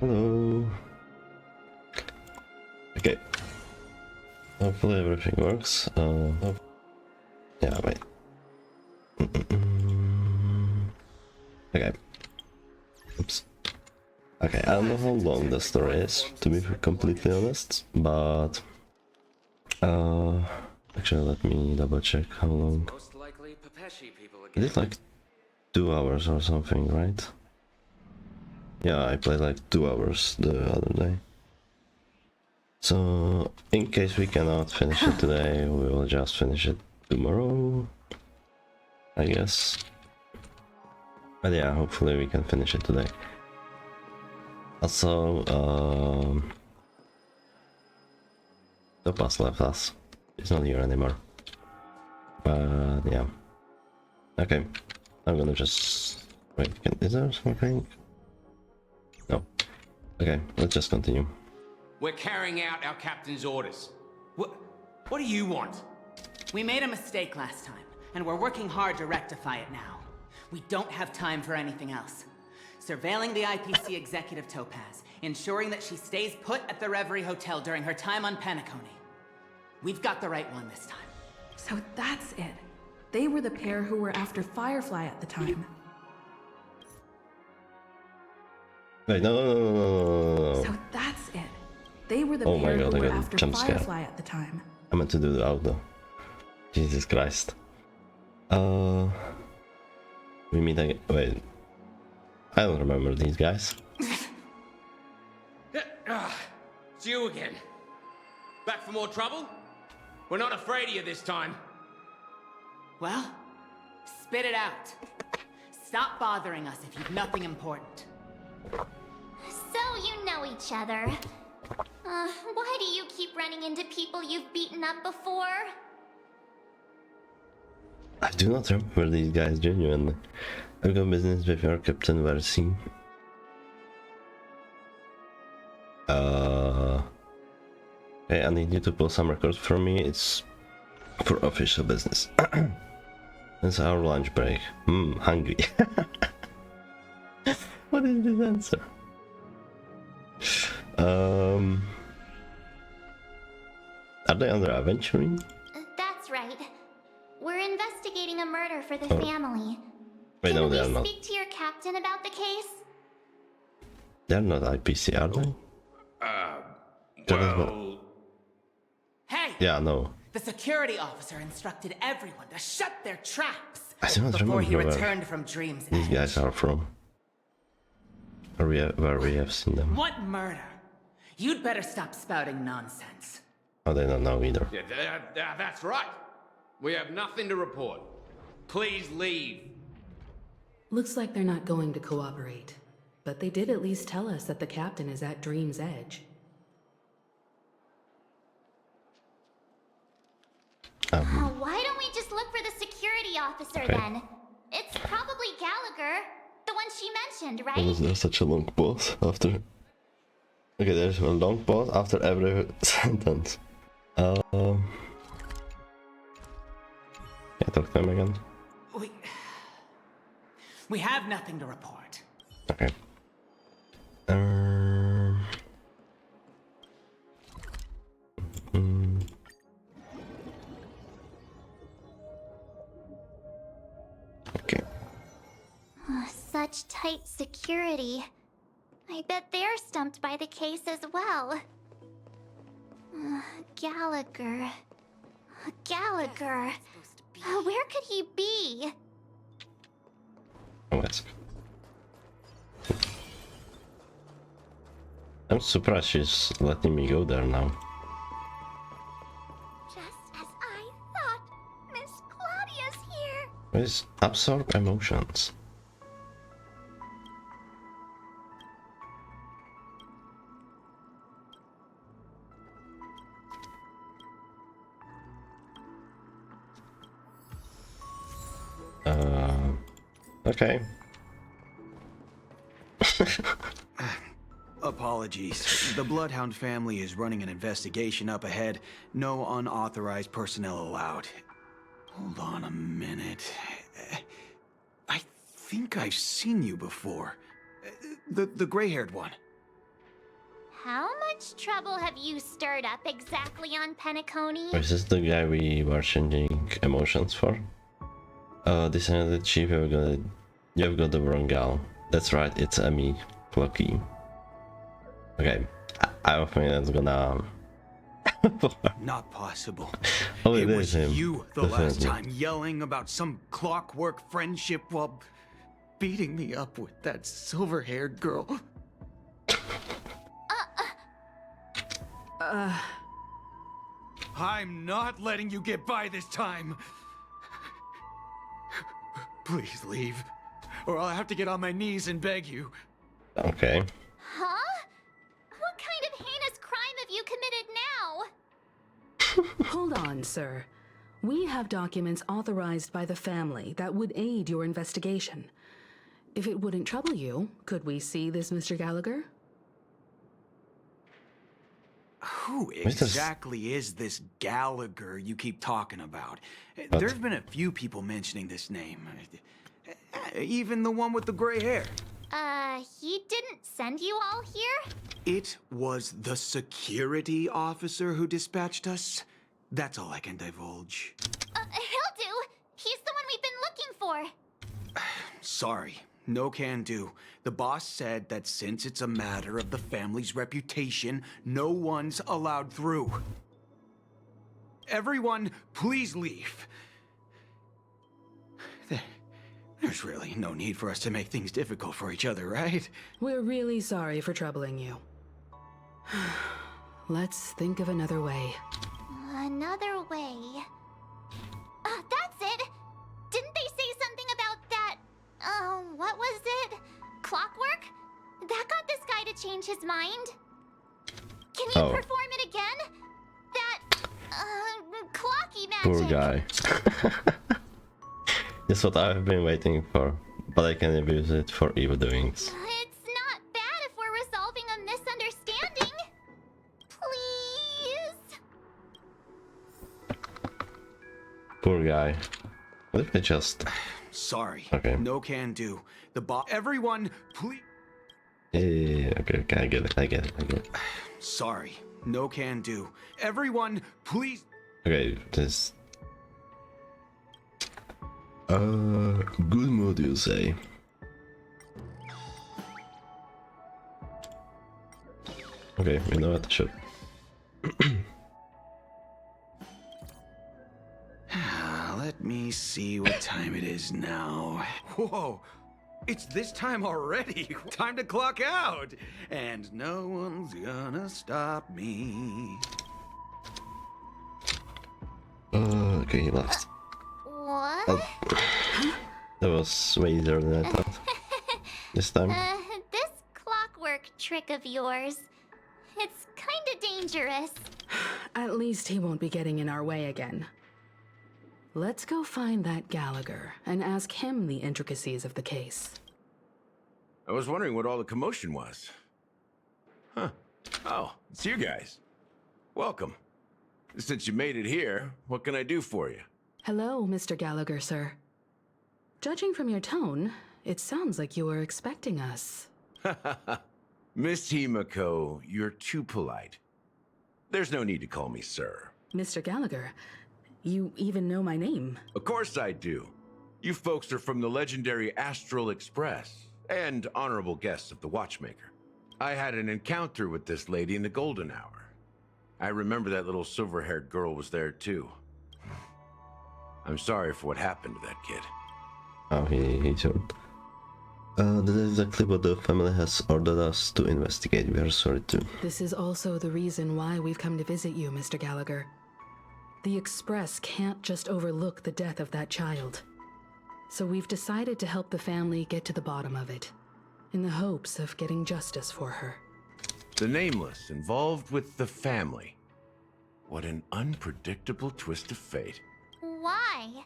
Hello. Okay. Hopefully everything works. Oh. Yeah, wait. Okay. Oops. Okay, I don't know how long the story is, to be completely honest, but actually let me double check how long. Is it like 2 hours or something, right? Yeah, I played like 2 hours the other day. So, in case we cannot finish it today, we will just finish it tomorrow, I guess. But yeah, hopefully we can finish it today. Also, Topaz left us. He's not here anymore. But yeah. Okay, I'm gonna just... Wait, is there something? No. Okay, let's just continue. We're carrying out our captain's orders. What do you want? We made a mistake last time, and we're working hard to rectify it now. We don't have time for anything else. Surveilling the IPC executive Topaz, ensuring that she stays put at the Reverie Hotel during her time on Penacony. We've got the right one this time. So that's it. They were the pair who were after Firefly at the time. Wait, no. So that's it. They were the Oh my pair God, who I were got a after jump scare. Firefly at the time. I meant to do the outdoor. Jesus Christ. We meet again. Wait. I don't remember these guys. It's you again. Back for more trouble? We're not afraid of you this time. Well, spit it out. Stop bothering us if you've nothing important. So you know each other. Why do you keep running into people you've beaten up before? I do not remember these guys genuinely. I've got business with your Captain Versi. Okay, I need you to pull some records for me. It's for official business. It's our lunch break. Hungry. What is this answer? Are they under Aventurine? That's right. We're investigating a murder for the family. Wait, no, they are Can we not. speak to your captain about the case? They're not IPC, are they? Well... Hey! Yeah, no. The security officer instructed everyone to shut their traps I do not before he remember where returned from Dream's these Edge. guys are from. Or where we have seen them. What murder? You'd better stop spouting nonsense. Oh, they don't know either. Yeah, that's right. We have nothing to report. Please leave. Looks like they're not going to cooperate. But they did at least tell us that the captain is at Dream's Edge. Why don't we just look for the security officer then? It's probably Gallagher, the one she mentioned, Why right? was there such a long pause after? Okay, there's a long pause after every sentence. Yeah, talk to him again. We have nothing to report. Okay. Okay. Such tight security. I bet they're stumped by the case as well. Gallagher. Gallagher. Where could he be? Oh, that's... I'm surprised she's letting me go there now. Just as I thought. Miss Claudia's here. What is absorb emotions? Okay. Apologies. The Bloodhound family is running an investigation up ahead. No unauthorized personnel allowed. Hold on a minute. I think I've seen you before. The gray-haired one. How much trouble have you stirred up exactly on Penacony? Is this the guy we were changing emotions for? Designated chief, you've got the wrong gal. That's right, it's me, Plucky. Okay, I think that's gonna... Not possible. Oh, it it was is him. you the last Definitely. time yelling about some clockwork friendship while beating me up with that silver-haired girl. I'm not letting you get by this time. Please leave, or I'll have to get on my knees and beg you. Okay. Huh? What kind of heinous crime have you committed now? Hold on, sir. We have documents authorized by the family that would aid your investigation. If it wouldn't trouble you, could we see this Mr. Gallagher? Who this? exactly is this Gallagher you keep talking about? There's been a few people mentioning this name. Even the one with the gray hair. He didn't send you all here? It was the security officer who dispatched us. That's all I can divulge. He'll do. He's the one we've been looking for. Sorry, no can do. The boss said that since it's a matter of the family's reputation, no one's allowed through. Everyone, please leave. There's really no need for us to make things difficult for each other, right? We're really sorry for troubling you. Let's think of another way. Another way. That's it! Didn't they say something about that? What was it? Clockwork? That got this guy to change his mind. Can you perform it again? That, clocky magic. Poor guy. It's what I've been waiting for, but I can abuse it for evil doings. It's not bad if we're resolving a misunderstanding. Please? Poor guy. What if they just... Sorry, Okay. no can do. The boss. Everyone, please. Yeah, okay, I get it. Sorry, no can do. Everyone, please. Okay, this... good mood, you say. Okay, you know what? Sure. Let me see what time it is now. Whoa, it's this time already. Time to clock out. And no one's gonna stop me. Okay, he left. What? That was way easier than I thought. This time. This clockwork trick of yours, it's kinda dangerous. At least he won't be getting in our way again. Let's go find that Gallagher and ask him the intricacies of the case. I was wondering what all the commotion was. Huh. Oh, it's you guys. Welcome. Since you made it here, what can I do for you? Hello, Mr. Gallagher, sir. Judging from your tone, it sounds like you were expecting us. Miss Himiko, you're too polite. There's no need to call me sir. Mr. Gallagher, you even know my name. Of course I do. You folks are from the legendary Astral Express and honorable guests of the Watchmaker. I had an encounter with this lady in the golden hour. I remember that little silver-haired girl was there too. I'm sorry for what happened to that kid. Oh, he told. That is exactly what the family has ordered us to investigate. We are sorry too. This is also the reason why we've come to visit you, Mr. Gallagher. The Express can't just overlook the death of that child. So we've decided to help the family get to the bottom of it, in the hopes of getting justice for her. The Nameless involved with the family. What an unpredictable twist of fate. Why?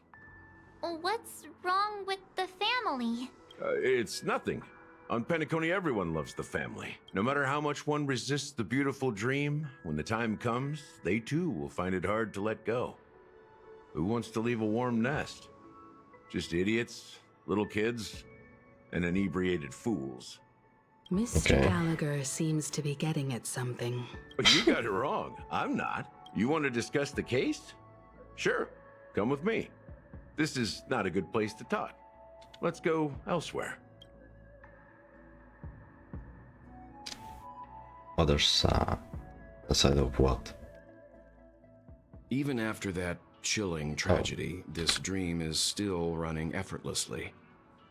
What's wrong with the family? It's nothing. On Penacony, everyone loves the family. No matter how much one resists the beautiful dream, when the time comes, they too will find it hard to let go. Who wants to leave a warm nest? Just idiots, little kids, and inebriated fools. Mr. Gallagher seems to be getting at something. But you got it wrong. I'm not. You want to discuss the case? Sure. Come with me. This is not a good place to talk. Let's go elsewhere. Other side. The side of what? Even after that chilling tragedy, this dream is still running effortlessly.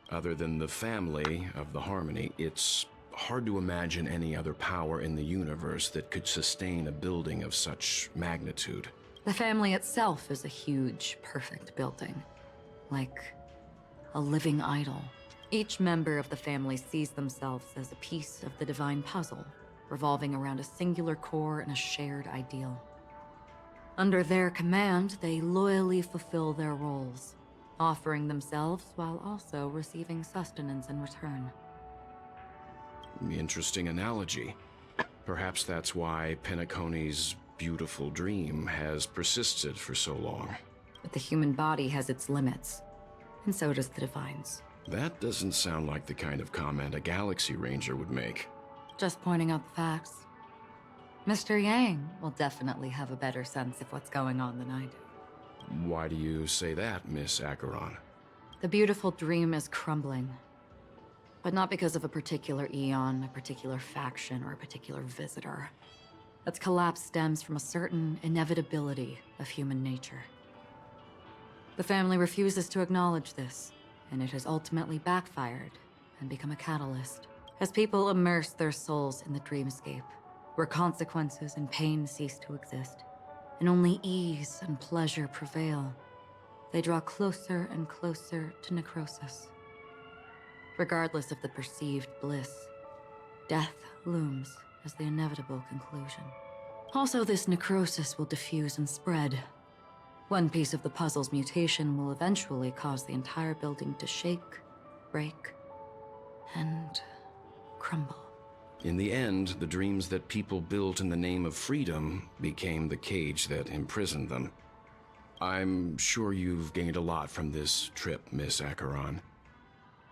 Other than the family of the Harmony, it's hard to imagine any other power in the universe that could sustain a building of such magnitude. The family itself is a huge, perfect building. Like a living idol. Each member of the family sees themselves as a piece of the divine puzzle, revolving around a singular core and a shared ideal. Under their command, they loyally fulfill their roles, offering themselves while also receiving sustenance in return. Interesting analogy. Perhaps that's why Penacony's beautiful dream has persisted for so long. But the human body has its limits, and so does the divine's. That doesn't sound like the kind of comment a Galaxy Ranger would make. Just pointing out the facts. Mr. Yang will definitely have a better sense of what's going on than I do. Why do you say that, Miss Acheron? The beautiful dream is crumbling. But not because of a particular eon, a particular faction, or a particular visitor. Its collapse stems from a certain inevitability of human nature. The family refuses to acknowledge this, and it has ultimately backfired and become a catalyst. As people immerse their souls in the dreamscape, where consequences and pain cease to exist, and only ease and pleasure prevail, they draw closer and closer to necrosis. Regardless of the perceived bliss, death looms as the inevitable conclusion. Also, this necrosis will diffuse and spread. One piece of the puzzle's mutation will eventually cause the entire building to shake, break, and crumble. In the end, the dreams that people built in the name of freedom became the cage that imprisoned them. I'm sure you've gained a lot from this trip, Miss Acheron.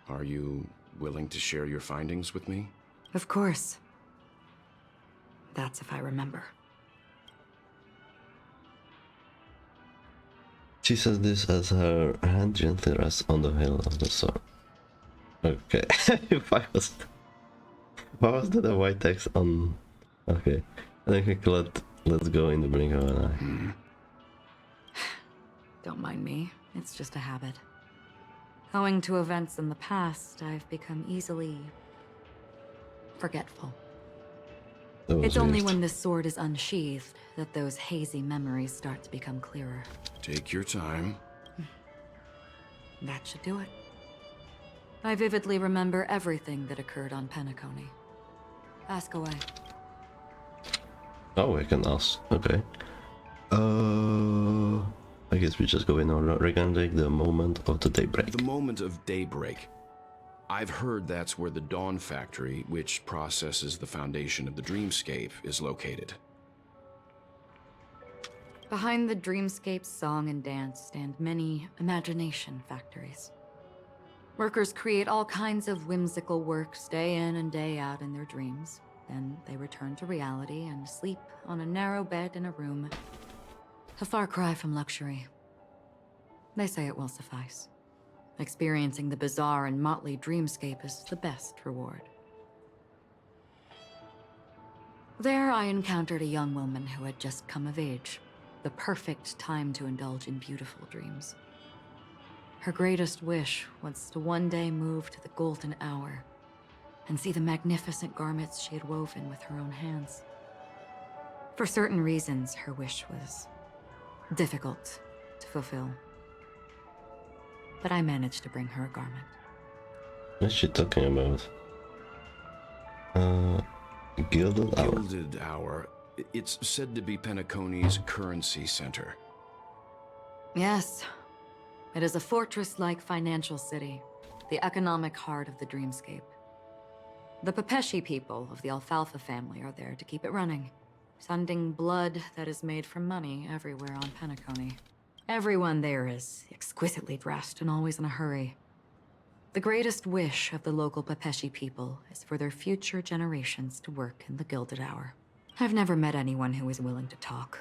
Are you willing to share your findings with me? Of course. That's if I remember. She says this as her hand gently rests on the hilt of the sword. Okay, why was that a white text on? Okay, I think let's go in the blink of an eye. Don't mind me, it's just a habit. Owing to events in the past, I've become easily forgetful. It's only when this sword is unsheathed that those hazy memories start to become clearer. Take your time. That should do it. I vividly remember everything that occurred on Penacony. Ask away. Oh, I can ask. Okay. I guess we just go in order regarding the moment of the daybreak. The moment of daybreak. I've heard that's where the Dawn Factory, which processes the foundation of the dreamscape, is located. Behind the dreamscape's song and dance stand many imagination factories. Workers create all kinds of whimsical works day in and day out in their dreams. Then they return to reality and sleep on a narrow bed in a room. A far cry from luxury. They say it will suffice. Experiencing the bizarre and motley dreamscape is the best reward. There I encountered a young woman who had just come of age. The perfect time to indulge in beautiful dreams. Her greatest wish was to one day move to the golden hour and see the magnificent garments she had woven with her own hands. For certain reasons, her wish was difficult to fulfill. But I managed to bring her a garment. What's she talking about? Gilded Hour. Gilded Hour. It's said to be Penacony's currency center. Yes. It is a fortress-like financial city, the economic heart of the dreamscape. The Pepeshi people of the Alfalfa family are there to keep it running, sending blood that is made from money everywhere on Penacony. Everyone there is exquisitely dressed and always in a hurry. The greatest wish of the local Pepeshi people is for their future generations to work in the Gilded Hour. I've never met anyone who is willing to talk.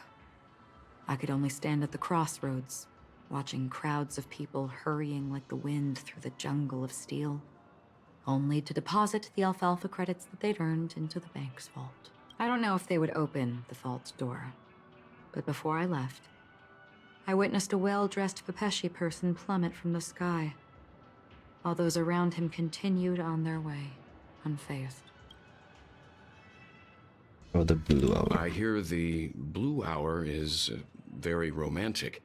I could only stand at the crossroads, watching crowds of people hurrying like the wind through the jungle of steel, only to deposit the alfalfa credits that they'd earned into the bank's vault. I don't know if they would open the vault door, but before I left, I witnessed a well-dressed Pepeshi person plummet from the sky, while those around him continued on their way, unfazed. Oh, the Blue Hour. I hear the Blue Hour is very romantic.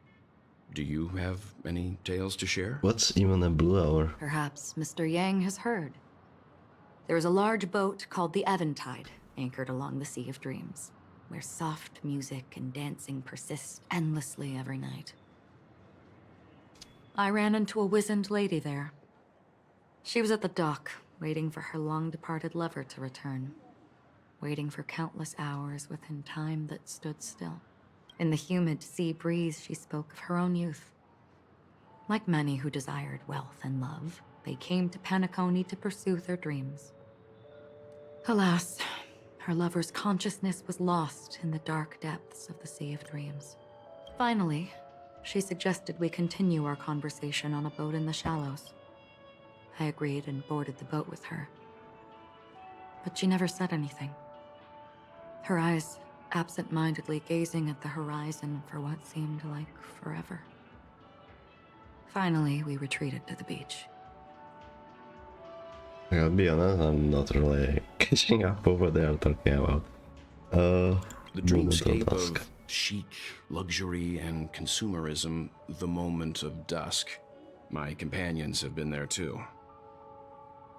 Do you have any tales to share? What's even a Blue Hour? Perhaps Mr. Yang has heard. There is a large boat called the Aventurine, anchored along the Sea of Dreams, where soft music and dancing persist endlessly every night. I ran into a wizened lady there. She was at the dock, waiting for her long-departed lover to return, waiting for countless hours within time that stood still. In the humid sea breeze, she spoke of her own youth. Like many who desired wealth and love, they came to Penacony to pursue their dreams. Alas, her lover's consciousness was lost in the dark depths of the Sea of Dreams. Finally, she suggested we continue our conversation on a boat in the shallows. I agreed and boarded the boat with her. But she never said anything. Her eyes absent-mindedly gazing at the horizon for what seemed like forever. Finally, we retreated to the beach. I'll be honest, I'm not really catching up over what they are talking about. The Moment dreamscape dusk. of chic, luxury, and consumerism, the moment of dusk. My companions have been there too.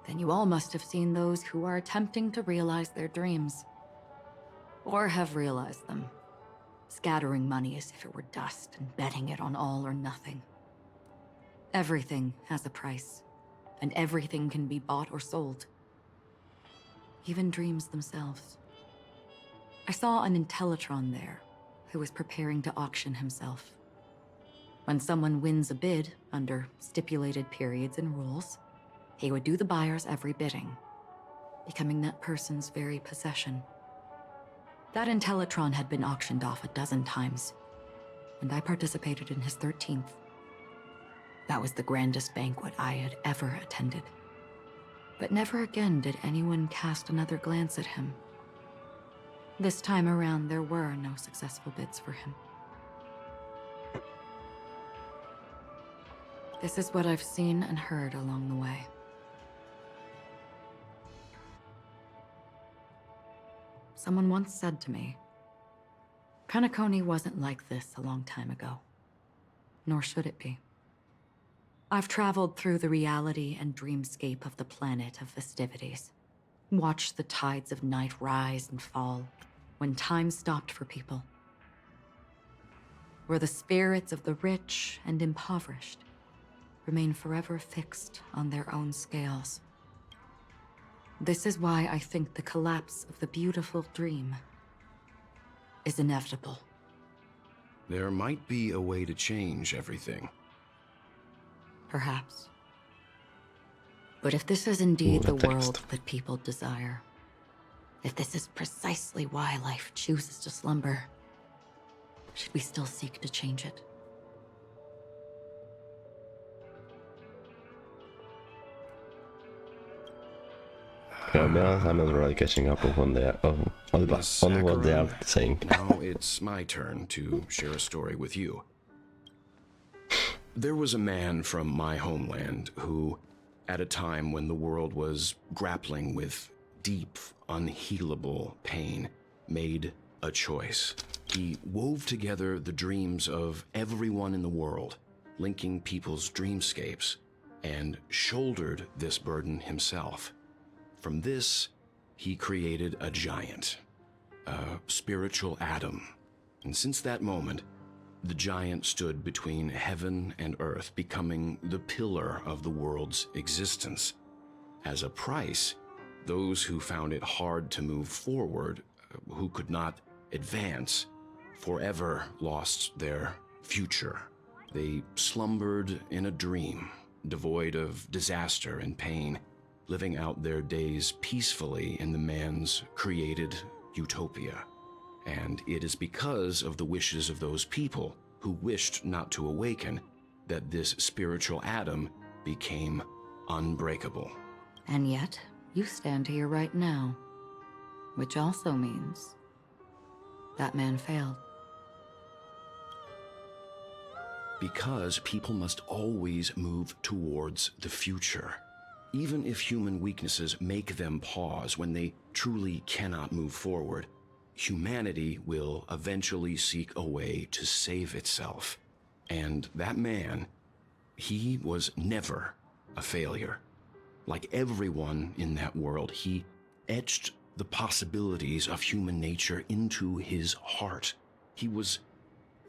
Then you all must have seen those who are attempting to realize their dreams. Or have realized them, scattering money as if it were dust and betting it on all or nothing. Everything has a price, and everything can be bought or sold. Even dreams themselves. I saw an Intellitron there, who was preparing to auction himself. When someone wins a bid under stipulated periods and rules, he would do the buyer's every bidding, becoming that person's very possession. That Intellitron had been auctioned off a dozen times, and I participated in his 13th. That was the grandest banquet I had ever attended. But never again did anyone cast another glance at him. This time around, there were no successful bids for him. This is what I've seen and heard along the way. Someone once said to me, Penacony wasn't like this a long time ago, nor should it be. I've traveled through the reality and dreamscape of the planet of festivities, watched the tides of night rise and fall when time stopped for people, where the spirits of the rich and impoverished remain forever fixed on their own scales. This is why I think the collapse of the beautiful dream is inevitable. There might be a way to change everything. Perhaps. But if this is indeed Ooh, the the world text. that people desire, if this is precisely why life chooses to slumber, should we still seek to change it? I'll be honest, I'm not really catching up on they are, Miss on what they are Acheron, saying. Now it's my turn to share a story with you. There was a man from my homeland who, at a time when the world was grappling with deep, unhealable pain, made a choice. He wove together the dreams of everyone in the world, linking people's dreamscapes, and shouldered this burden himself. From this, he created a giant, a spiritual atom. And since that moment, the giant stood between heaven and earth, becoming the pillar of the world's existence. As a price, those who found it hard to move forward, who could not advance, forever lost their future. They slumbered in a dream, devoid of disaster and pain, living out their days peacefully in the man's created utopia. And it is because of the wishes of those people who wished not to awaken that this spiritual atom became unbreakable. And yet, you stand here right now. Which also means that man failed. Because people must always move towards the future. Even if human weaknesses make them pause when they truly cannot move forward, humanity will eventually seek a way to save itself. And that man, he was never a failure. Like everyone in that world, he etched the possibilities of human nature into his heart. He was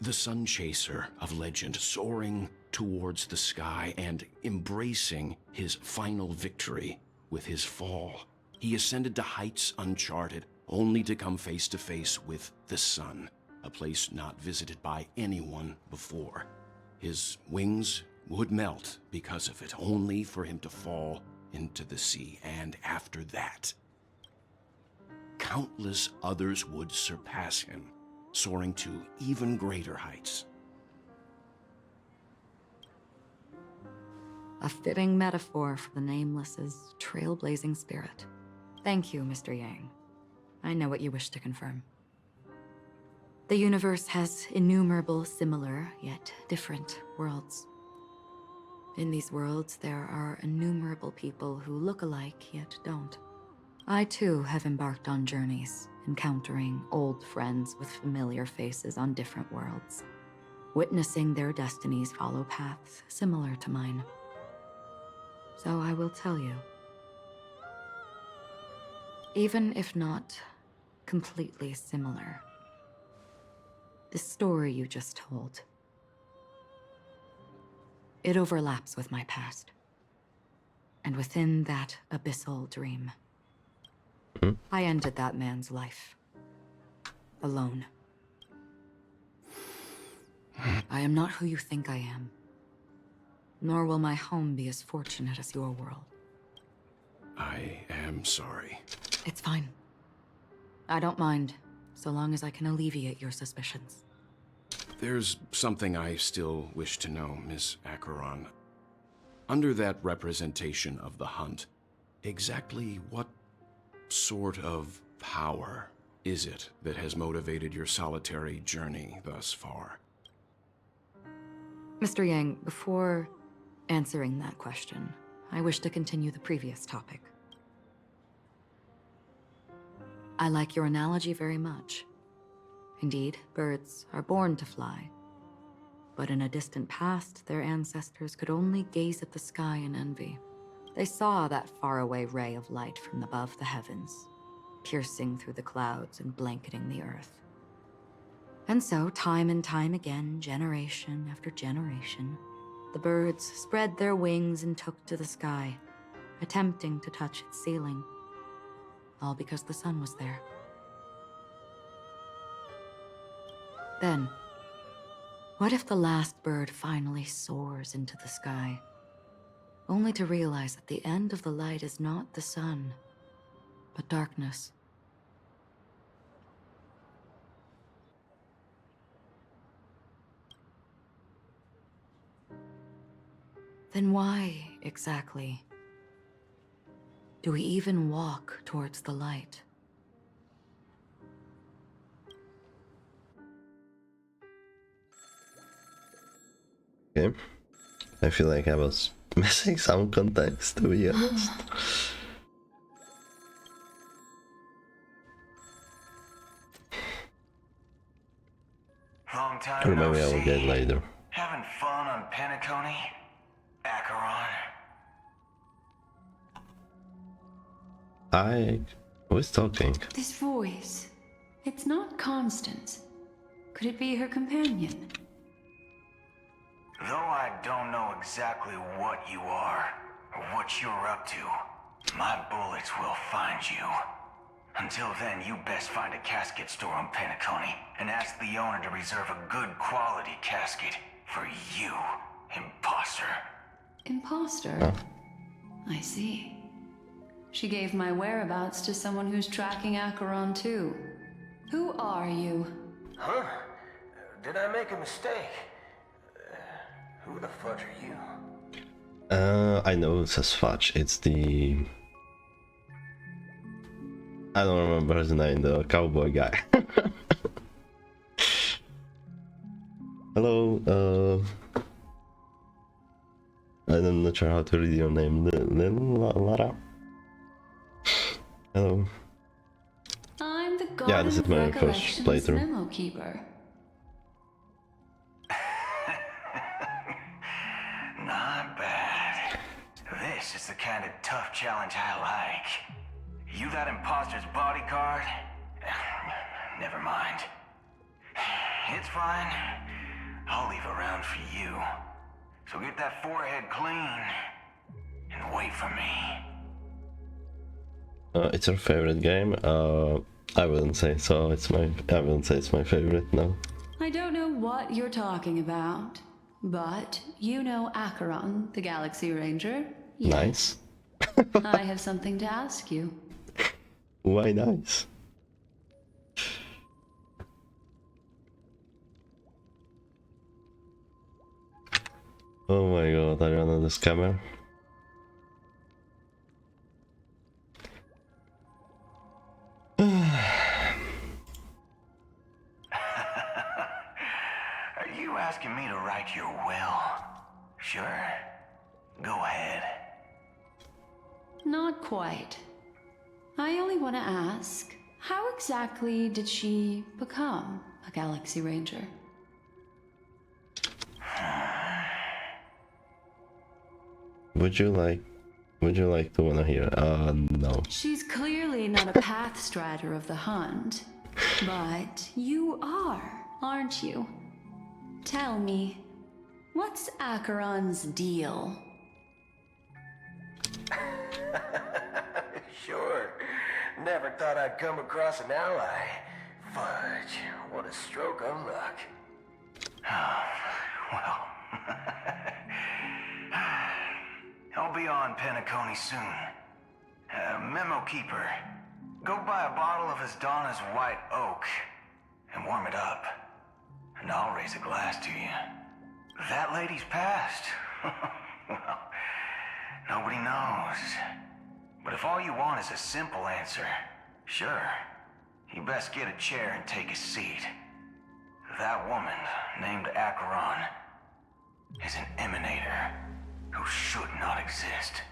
the sun chaser of legend, soaring towards the sky and embracing his final victory with his fall. He ascended to heights uncharted, only to come face to face with the sun, a place not visited by anyone before. His wings would melt because of it, only for him to fall into the sea. And after that, countless others would surpass him, soaring to even greater heights. A fitting metaphor for the Nameless's trailblazing spirit. Thank you, Mr. Yang. I know what you wish to confirm. The universe has innumerable similar, yet different worlds. In these worlds, there are innumerable people who look alike, yet don't. I too have embarked on journeys, encountering old friends with familiar faces on different worlds, witnessing their destinies follow paths similar to mine. So I will tell you. Even if not completely similar, the story you just told, it overlaps with my past. And within that abyssal dream, I ended that man's life. Alone. I am not who you think I am. Nor will my home be as fortunate as your world. I am sorry. It's fine. I don't mind, so long as I can alleviate your suspicions. There's something I still wish to know, Miss Acheron. Under that representation of the hunt, exactly what sort of power is it that has motivated your solitary journey thus far? Mr. Yang, before answering that question, I wish to continue the previous topic. I like your analogy very much. Indeed, birds are born to fly. But in a distant past, their ancestors could only gaze at the sky in envy. They saw that faraway ray of light from above the heavens, piercing through the clouds and blanketing the earth. And so, time and time again, generation after generation, the birds spread their wings and took to the sky, attempting to touch its ceiling, all because the sun was there. Then, what if the last bird finally soars into the sky, only to realize that the end of the light is not the sun, but darkness? Then why, exactly, do we even walk towards the light? Okay. I feel like I was missing some context, to be honest. Long time Or maybe no I will get see. later. Having fun on Penacony? Acheron? Who is talking? This voice, it's not Constance. Could it be her companion? Though I don't know exactly what you are, or what you're up to, my bullets will find you. Until then, you best find a casket store on Penacony, and ask the owner to reserve a good quality casket for you, imposter. Imposter? Huh? I see. She gave my whereabouts to someone who's tracking Acheron too. Who are you? Huh? Did I make a mistake? Who the fudge are you? I know it says fudge. It's the... I don't remember his name, the cowboy guy. Hello, I'm not sure how to read your name. Lara? Hello. I'm the Garden Yeah, this is of my first Recollections playthrough. memo keeper. Not bad. This is the kind of tough challenge I like. You that imposter's bodyguard? Never mind. It's fine. I'll leave a round for you. So get that forehead clean and wait for me. It's your favorite game? I wouldn't say so. I wouldn't say it's my favorite, no. I don't know what you're talking about, but you know Acheron, the Galaxy Ranger? Nice. I have something to ask you. Why nice? Oh my god, I run on the scammer. Are you asking me to write your will? Sure. Go ahead. Not quite. I only want to ask, how exactly did she become a Galaxy Ranger? Would you like to wanna hear? No. She's clearly not a path strider of the hunt, but you are, aren't you? Tell me, what's Acheron's deal? Sure. Never thought I'd come across an ally. Fudge, what a stroke of luck. Well, I'll be on Penacony soon. Memo keeper, go buy a bottle of his Donna's white oak and warm it up. And I'll raise a glass to you. That lady's passed. Well, nobody knows. But if all you want is a simple answer, sure, you best get a chair and take a seat. That woman, named Acheron, is an emanator who should not exist.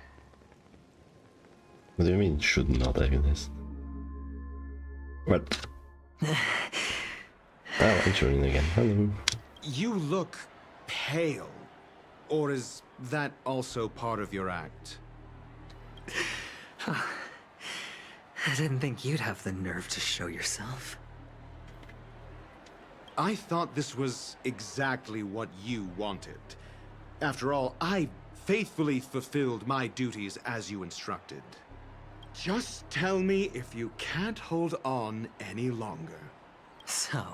What do you mean should not exist? What? Oh, Aventurine again. Hello. You look pale. Or is that also part of your act? I didn't think you'd have the nerve to show yourself. I thought this was exactly what you wanted. After all, I faithfully fulfilled my duties as you instructed. Just tell me if you can't hold on any longer. So,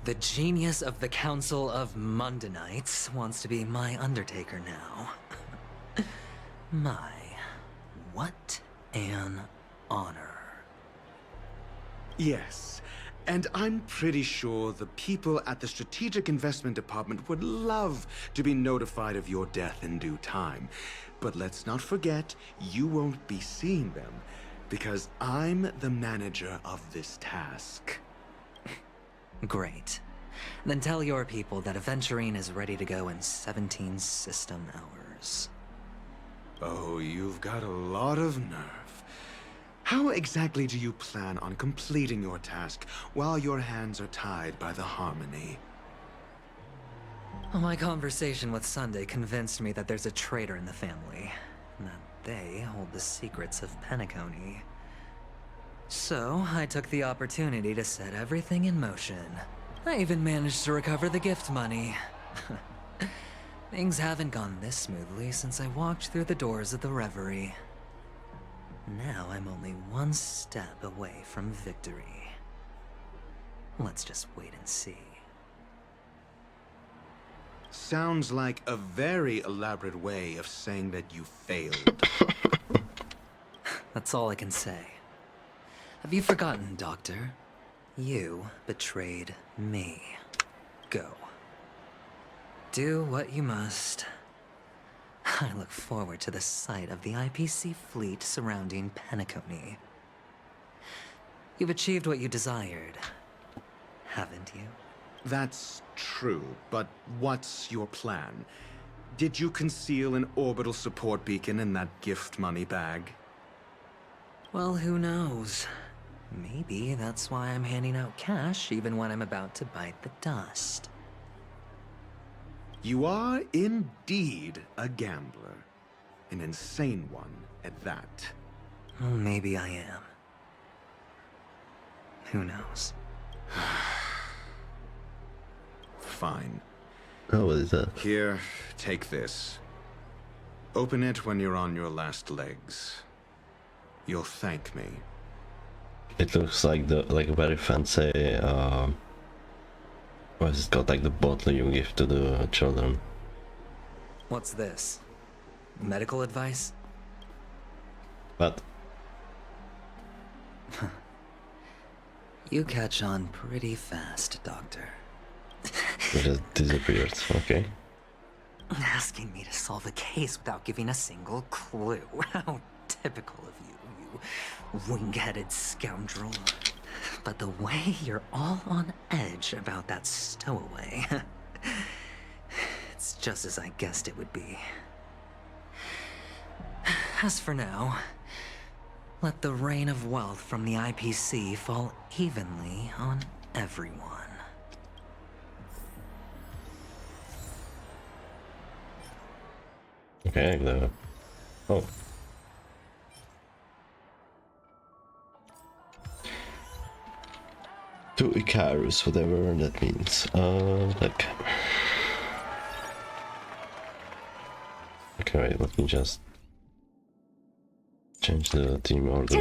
the genius of the Council of Mundanites wants to be my Undertaker now. My, what an honor. Yes, and I'm pretty sure the people at the Strategic Investment Department would love to be notified of your death in due time. But let's not forget, you won't be seeing them, because I'm the manager of this task. Great. Then tell your people that Aventurine is ready to go in 17 system hours. Oh, you've got a lot of nerve. How exactly do you plan on completing your task while your hands are tied by the Harmony? My conversation with Sunday convinced me that there's a traitor in the family, and that they hold the secrets of Penacony. So, I took the opportunity to set everything in motion. I even managed to recover the gift money. Things haven't gone this smoothly since I walked through the doors of the Reverie. Now I'm only one step away from victory. Let's just wait and see. Sounds like a very elaborate way of saying that you failed. That's all I can say. Have you forgotten, Doctor? You betrayed me. Go. Do what you must. I look forward to the sight of the IPC fleet surrounding Penacony. You've achieved what you desired, haven't you? That's true, but what's your plan? Did you conceal an orbital support beacon in that gift money bag? Well, who knows? Maybe that's why I'm handing out cash even when I'm about to bite the dust. You are indeed a gambler. An insane one at that. Well, maybe I am. Who knows? Fine. Oh, what is that? Here, take this. Open it when you're on your last legs. You'll thank me. It looks like a very fancy what is it called? Like the bottle you give to the children. What's this? Medical advice? But You catch on pretty fast, Doctor. it just disappeared. Okay. Asking me to solve a case without giving a single clue. How typical of you, you wing-headed scoundrel. But the way you're all on edge about that stowaway, it's just as I guessed it would be. As for now, let the rain of wealth from the IPC fall evenly on everyone. Okay, oh. To Icarus, whatever that means. Like. Okay, wait, let me just change the team order.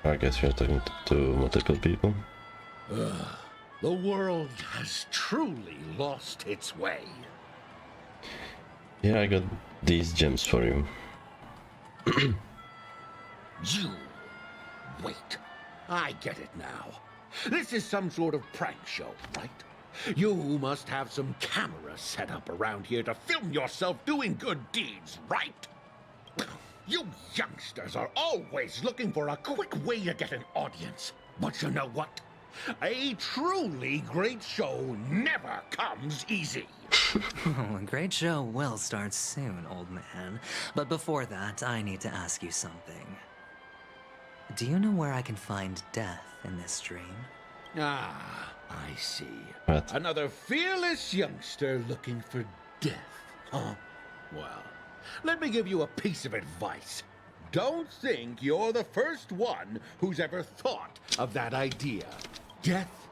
I guess we're talking to multiple people. The world has truly lost its way. Yeah, I got these gems for you. You... Wait. I get it now. This is some sort of prank show, right? You must have some cameras set up around here to film yourself doing good deeds, right? You youngsters are always looking for a quick way to get an audience. But you know what? A truly great show never comes easy. Oh, a great show will start soon, old man. But before that, I need to ask you something. Do you know where I can find death in this dream? Ah, I see. What? Another fearless youngster looking for death, huh? Well, let me give you a piece of advice. Don't think you're the first one who's ever thought of that idea. Death?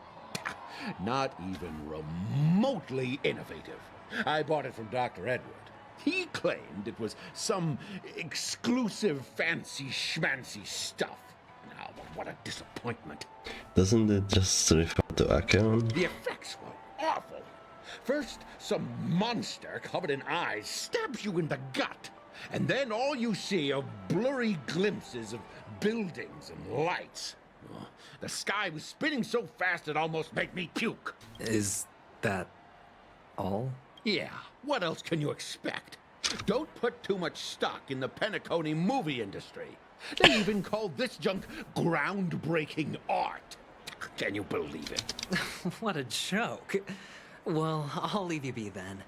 Not even remotely innovative. I bought it from Dr. Edward. He claimed it was some exclusive fancy schmancy stuff. Now, what a disappointment. Doesn't it just refer to Acheron? The effects were awful. First, some monster covered in eyes stabs you in the gut. And then all you see are blurry glimpses of buildings and lights. Oh, the sky was spinning so fast it almost made me puke. Is that all? Yeah, what else can you expect? Don't put too much stock in the Penacony movie industry. They even call this junk groundbreaking art. Can you believe it? What a joke. Well, I'll leave you be then.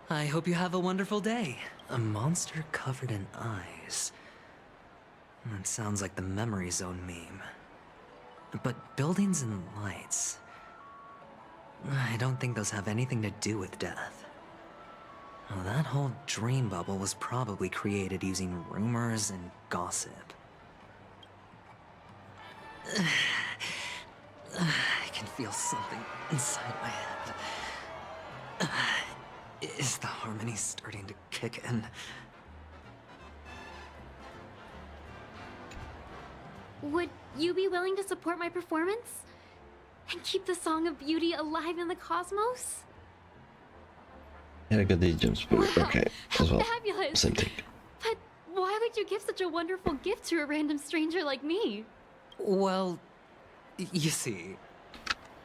I hope you have a wonderful day. A monster covered in eyes. That sounds like the Memory Zone meme. But buildings and lights... I don't think those have anything to do with death. Well, that whole dream bubble was probably created using rumors and gossip. I can feel something inside my head. Is the harmony starting to kick in? Would you be willing to support my performance? and keep the Song of Beauty alive in the cosmos? Yeah, I got these gems, but Wow, okay, how as well. fabulous. Same thing. But why would you give such a wonderful gift to a random stranger like me? Well, you see,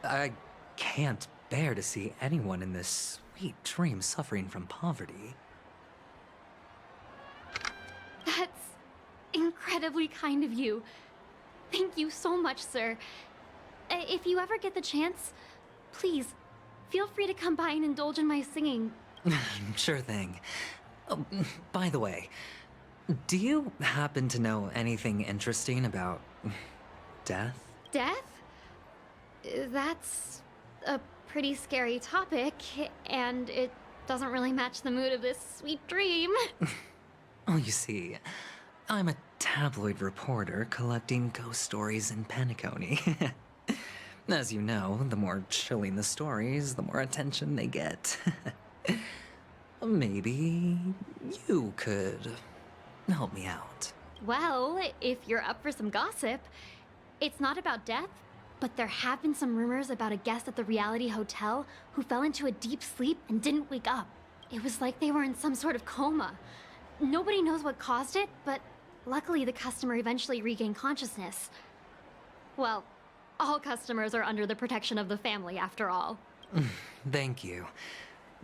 I can't bear to see anyone in this sweet dream suffering from poverty. That's incredibly kind of you. Thank you so much, sir. If you ever get the chance, please, feel free to come by and indulge in my singing. Sure thing. Oh, by the way, do you happen to know anything interesting about death? Death? That's a pretty scary topic, and it doesn't really match the mood of this sweet dream. Oh, you see, I'm a tabloid reporter collecting ghost stories in Penacony. As you know, the more chilling the stories, the more attention they get. Maybe you could help me out. Well, if you're up for some gossip, it's not about death, but there have been some rumors about a guest at the reality hotel who fell into a deep sleep and didn't wake up. It was like they were in some sort of coma. Nobody knows what caused it, but luckily the customer eventually regained consciousness. Well, all customers are under the protection of the family, after all. Thank you.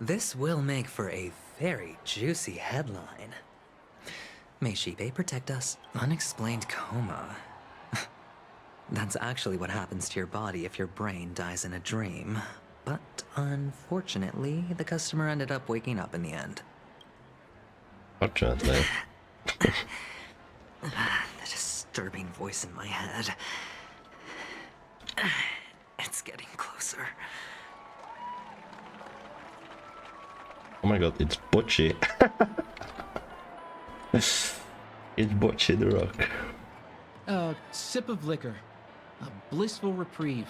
This will make for a very juicy headline. May Shibe protect us. Unexplained coma. That's actually what happens to your body if your brain dies in a dream. But unfortunately, the customer ended up waking up in the end. Fortunately. The disturbing voice in my head. It's getting closer. Oh my god, it's Bocce. It's Bocce the Rock. A sip of liquor. A blissful reprieve.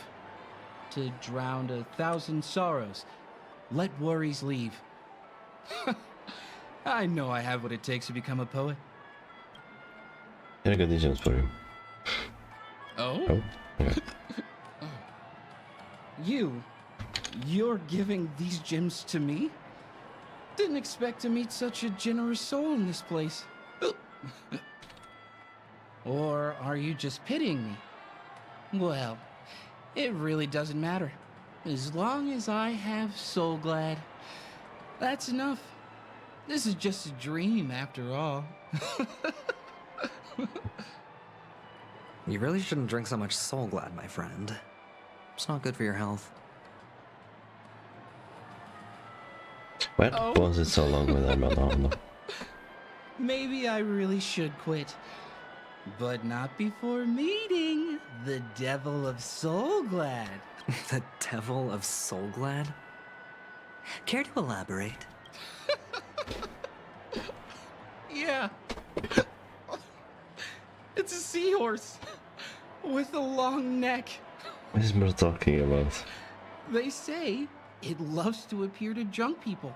To drown 1,000 sorrows. Let worries leave. I know I have what it takes to become a poet. Yeah, I got these gems for you. Oh? Oh? Okay. You're giving these gems to me? Didn't expect to meet such a generous soul in this place. Or are you just pitying me? Well, it really doesn't matter. As long as I have Soul Glad, that's enough. This is just a dream after all. You really shouldn't drink so much Soul Glad, my friend. It's not good for your health. Why was it so long with that? Maybe I really should quit. But not before meeting the Devil of Soul Glad. The Devil of Soul Glad? Care to elaborate? Yeah. It's a seahorse with a long neck. What is Mer talking about? They say it loves to appear to drunk people,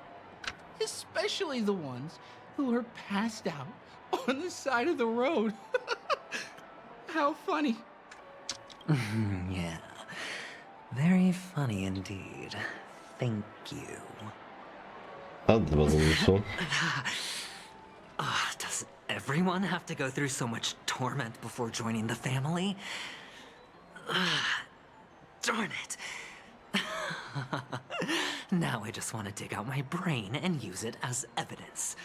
especially the ones who are passed out on the side of the road. How funny. Yeah. Very funny indeed. Thank you. Oh, that wasn't useful. Does everyone have to go through so much torment before joining the family? Darn it. Now I just want to dig out my brain and use it as evidence.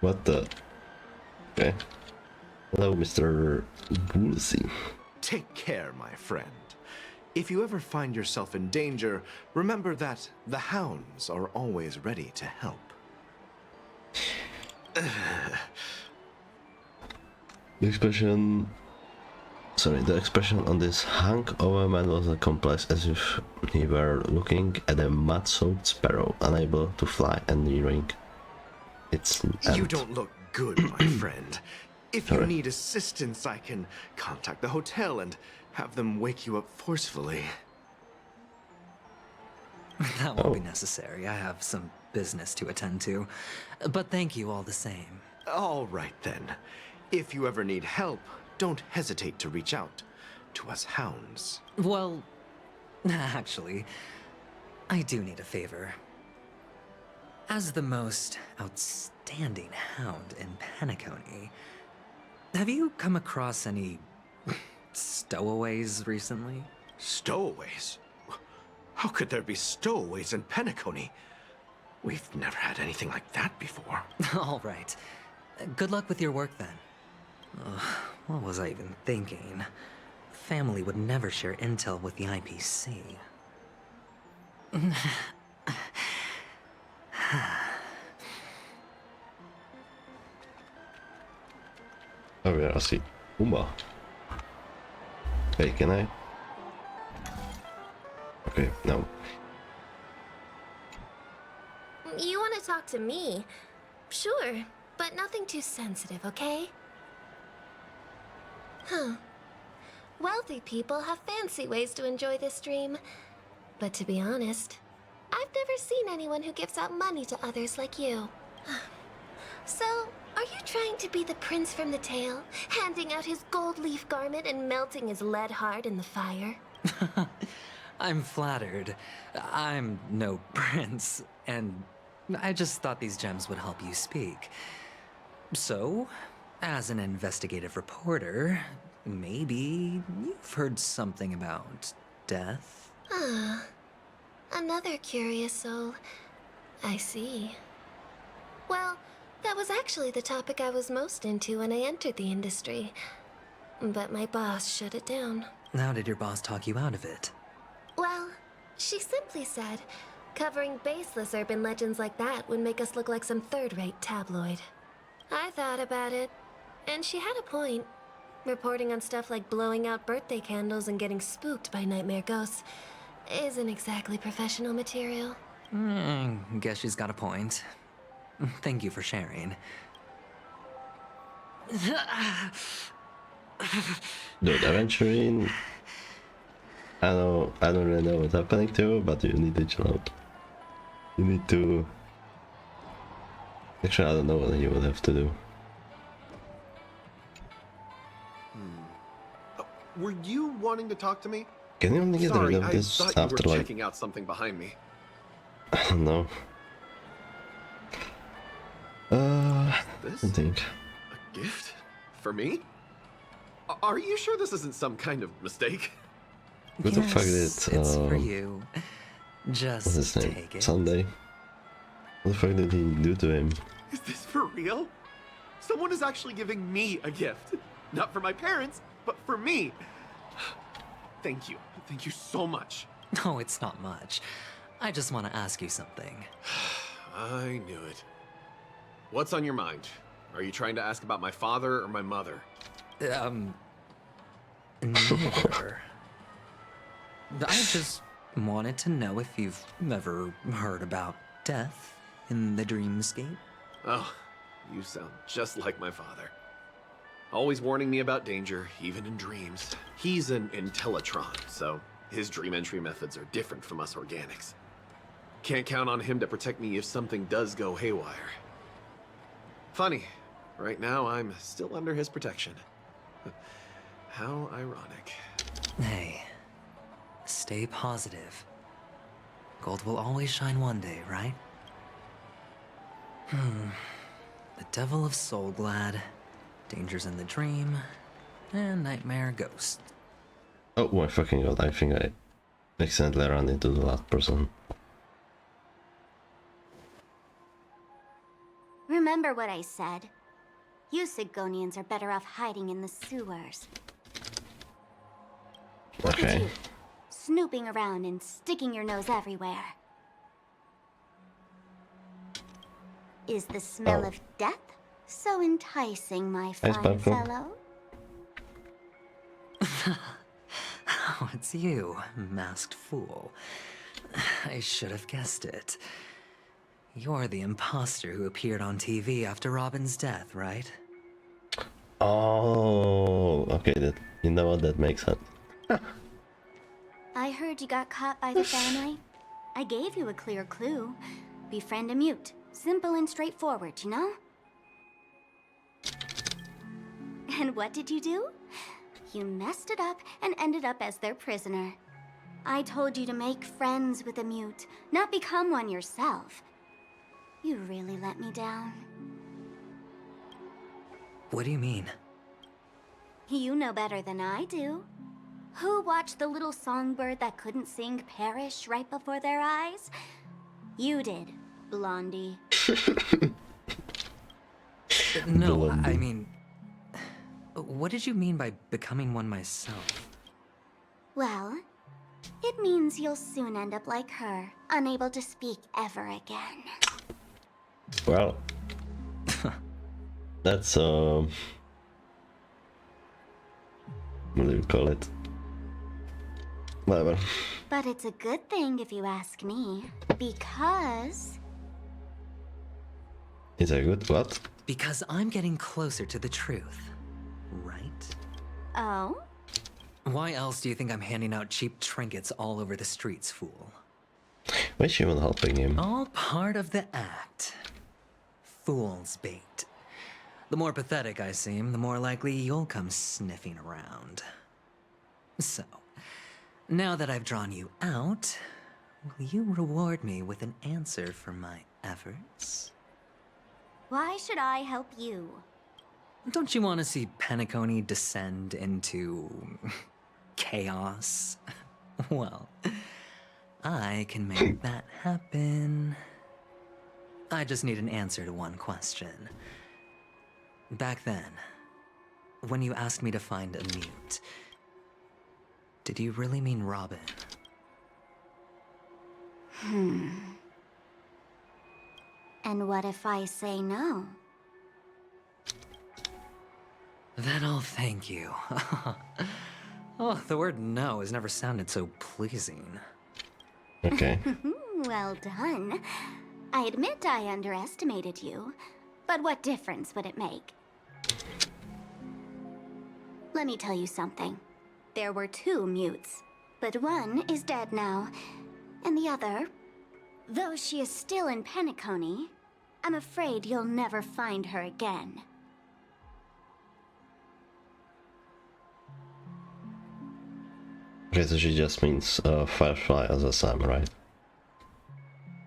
What the? Okay. Hello, Mr. Woolsey. Take care, my friend. If you ever find yourself in danger, remember that the hounds are always ready to help. The expression on this hunk of a man was as complex as if he were looking at a mud-soaked sparrow, unable to fly and nearing its end. You don't look good, my friend. If you need assistance, I can contact the hotel and have them wake you up forcefully. That won't be necessary. I have some business to attend to. But thank you all the same. All right, then. If you ever need help, don't hesitate to reach out. to us hounds. Well, actually, I do need a favor. As the most outstanding hound in Penacony, have you come across any stowaways recently? Stowaways? How could there be stowaways in Penacony? We've never had anything like that before. All right. Good luck with your work then. What was I even thinking? Family would never share intel with the IPC. Oh, I see. Umba. Hey, can I? Okay, no. You want to talk to me? Sure, but nothing too sensitive, okay? Huh. Wealthy people have fancy ways to enjoy this dream. But to be honest, I've never seen anyone who gives out money to others like you. So, are you trying to be the prince from the tale, handing out his gold leaf garment and melting his lead heart in the fire? I'm flattered. I'm no prince, and I just thought these gems would help you speak. So, as an investigative reporter, maybe you've heard something about death? Ah, another curious soul. I see. Well, that was actually the topic I was most into when I entered the industry. But my boss shut it down. How did your boss talk you out of it? Well, she simply said, covering baseless urban legends like that would make us look like some third-rate tabloid. I thought about it, and she had a point. Reporting on stuff like blowing out birthday candles and getting spooked by nightmare ghosts isn't exactly professional material. Guess she's got a point. Thank you for sharing. Dude, Aventurine. I don't really know what's happening to you, but you need to chill out. You need to... Actually, I don't know what you would have to do. Were you wanting to talk to me? Can you only get Sorry, rid of this I thought after you were like... checking out something behind me. I don't know. This? I think. A gift? For me? Are you sure this isn't some kind of mistake? What the fuck Yes, did it's for you. Just what's his name? take it. Sunday. What the fuck did he do to him? Is this for real? Someone is actually giving me a gift. Not for my parents, but for me. Thank you. Thank you so much. No, it's not much. I just want to ask you something. I knew it. What's on your mind? Are you trying to ask about my father or my mother? Neither. I just wanted to know if you've ever heard about death in the dreamscape. Oh, you sound just like my father. Always warning me about danger, even in dreams. He's an Intellatron, so his dream entry methods are different from us organics. Can't count on him to protect me if something does go haywire. Funny, right now I'm still under his protection. How ironic. Hey, stay positive. Gold will always shine one day, right? The Devil of Soulglad, Dangers in the Dream, and Nightmare Ghost. Oh my fucking god, I think I accidentally ran into the last person. Remember what I said. You Sigonians are better off hiding in the sewers. Look at Okay. you, snooping around and sticking your nose everywhere. Is the smell of death so enticing, my fine Sparkle. fellow? Oh, it's you, masked fool. I should have guessed it. You're the imposter who appeared on TV after Robin's death, right? Oh, okay, that, you know what, that makes sense. I heard you got caught by the family. I gave you a clear clue. Befriend a mute. Simple and straightforward, you know? And what did you do? You messed it up and ended up as their prisoner. I told you to make friends with a mute, not become one yourself. You really let me down. What do you mean? You know better than I do. Who watched the little songbird that couldn't sing perish right before their eyes? You did, Blondie. No, Blondie. I mean... What did you mean by becoming one myself? Well, it means you'll soon end up like her, unable to speak ever again. Well, that's what do you call it? Whatever. But it's a good thing if you ask me, because... Is it good? What? Because I'm getting closer to the truth, right? Oh? Why else do you think I'm handing out cheap trinkets all over the streets, fool? Why is she even helping him? All part of the act. Fool's bait. The more pathetic I seem, the more likely you'll come sniffing around. So, now that I've drawn you out, will you reward me with an answer for my efforts? Why should I help you? Don't you want to see Penacony descend into... chaos? Well, I can make that happen. I just need an answer to one question. Back then, when you asked me to find a mute, did you really mean Robin? And what if I say no? Then I'll thank you. Oh, the word no has never sounded so pleasing. Okay. Well done. I admit I underestimated you, but what difference would it make? Let me tell you something. There were 2 mutes, but one is dead now, and the other, though she is still in Penacony, I'm afraid you'll never find her again. Okay, so she just means Firefly as a Sam, right?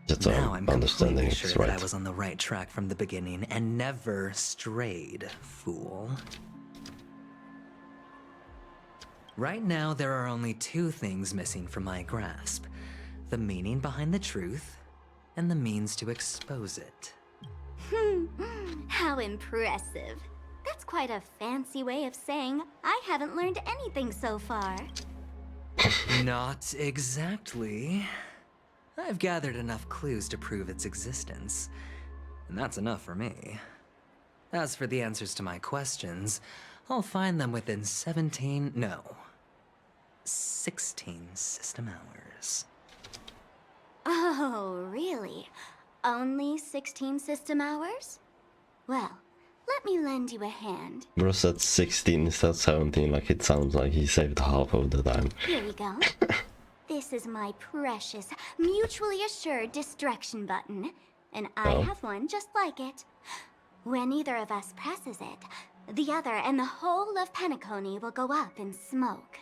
Just so Now I'm understanding completely it's sure right. that I was on the right track from the beginning and never strayed, fool. Right now, there are only 2 things missing from my grasp. The meaning behind the truth, and the means to expose it. How impressive. That's quite a fancy way of saying I haven't learned anything so far. Not exactly. I've gathered enough clues to prove its existence, and that's enough for me. As for the answers to my questions, I'll find them within 16 system hours. Oh, really? Only 16 system hours? Well, let me lend you a hand. Bro said 16 instead of 17, like it sounds like he saved half of the time. Here we go. This is my precious, mutually assured distraction button, and I have one just like it. When either of us presses it, the other and the whole of Penacony will go up in smoke.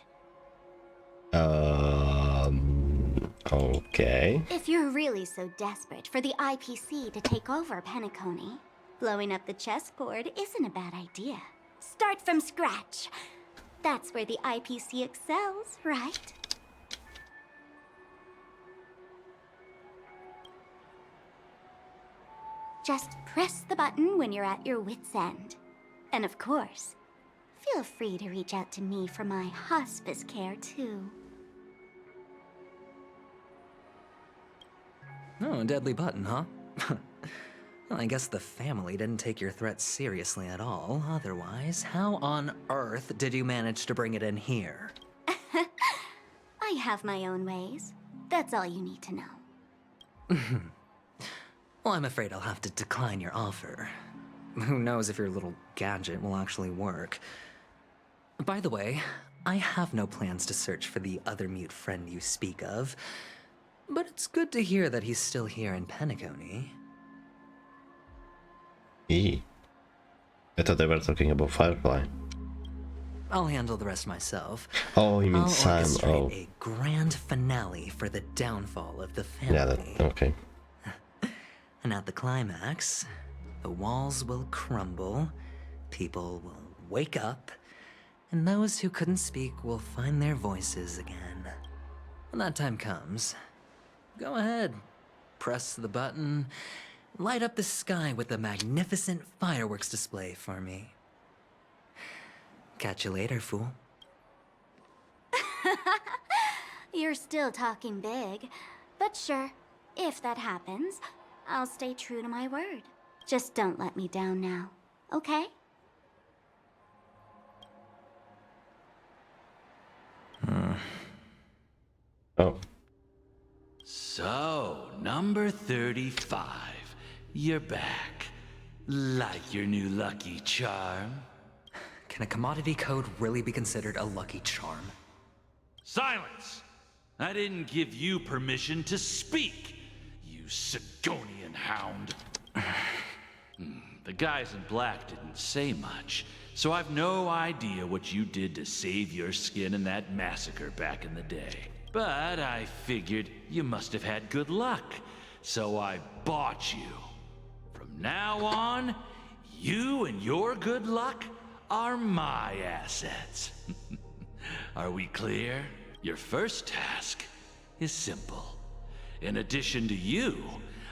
Okay. If you're really so desperate for the IPC to take over Penacony, blowing up the chessboard isn't a bad idea. Start from scratch. That's where the IPC excels, right? Just press the button when you're at your wit's end. And of course, feel free to reach out to me for my hospice care too. Oh, a deadly button, huh? Well, I guess the family didn't take your threat seriously at all. Otherwise, how on earth did you manage to bring it in here? I have my own ways. That's all you need to know. Well, I'm afraid I'll have to decline your offer. Who knows if your little gadget will actually work. By the way, I have no plans to search for the other mute friend you speak of, but it's good to hear that he's still here in Penacony. I thought they were talking about Firefly. I'll handle the rest myself. Oh, you mean I'll Sam? orchestrate Oh, a grand finale for the downfall of the family. yeah. Okay. And at the climax, the walls will crumble, people will wake up, and those who couldn't speak will find their voices again. When that time comes, go ahead, press the button, light up the sky with a magnificent fireworks display for me. Catch you later, fool. You're still talking big. But sure, if that happens, I'll stay true to my word. Just don't let me down now, okay? Oh. So, number 35. You're back. Like your new lucky charm? Can a commodity code really be considered a lucky charm? Silence! I didn't give you permission to speak, you Sigonian hound. The guys in black didn't say much, so I've no idea what you did to save your skin in that massacre back in the day. But I figured you must have had good luck, so I bought you. From now on, you and your good luck are my assets. Are we clear? Your first task is simple. In addition to you,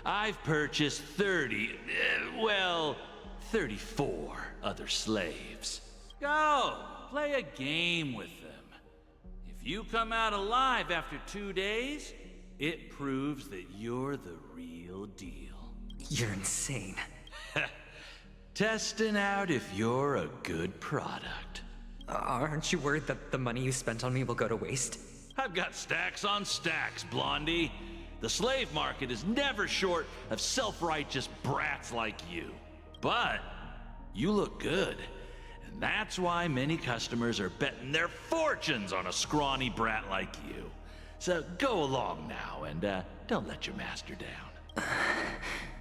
I've purchased 34 other slaves. Go, play a game with them. If you come out alive after 2 days, it proves that you're the real deal. You're insane. Testing out if you're a good product. Aren't you worried that the money you spent on me will go to waste? I've got stacks on stacks, Blondie. The slave market is never short of self-righteous brats like you. But you look good, and that's why many customers are betting their fortunes on a scrawny brat like you. So go along now, and don't let your master down.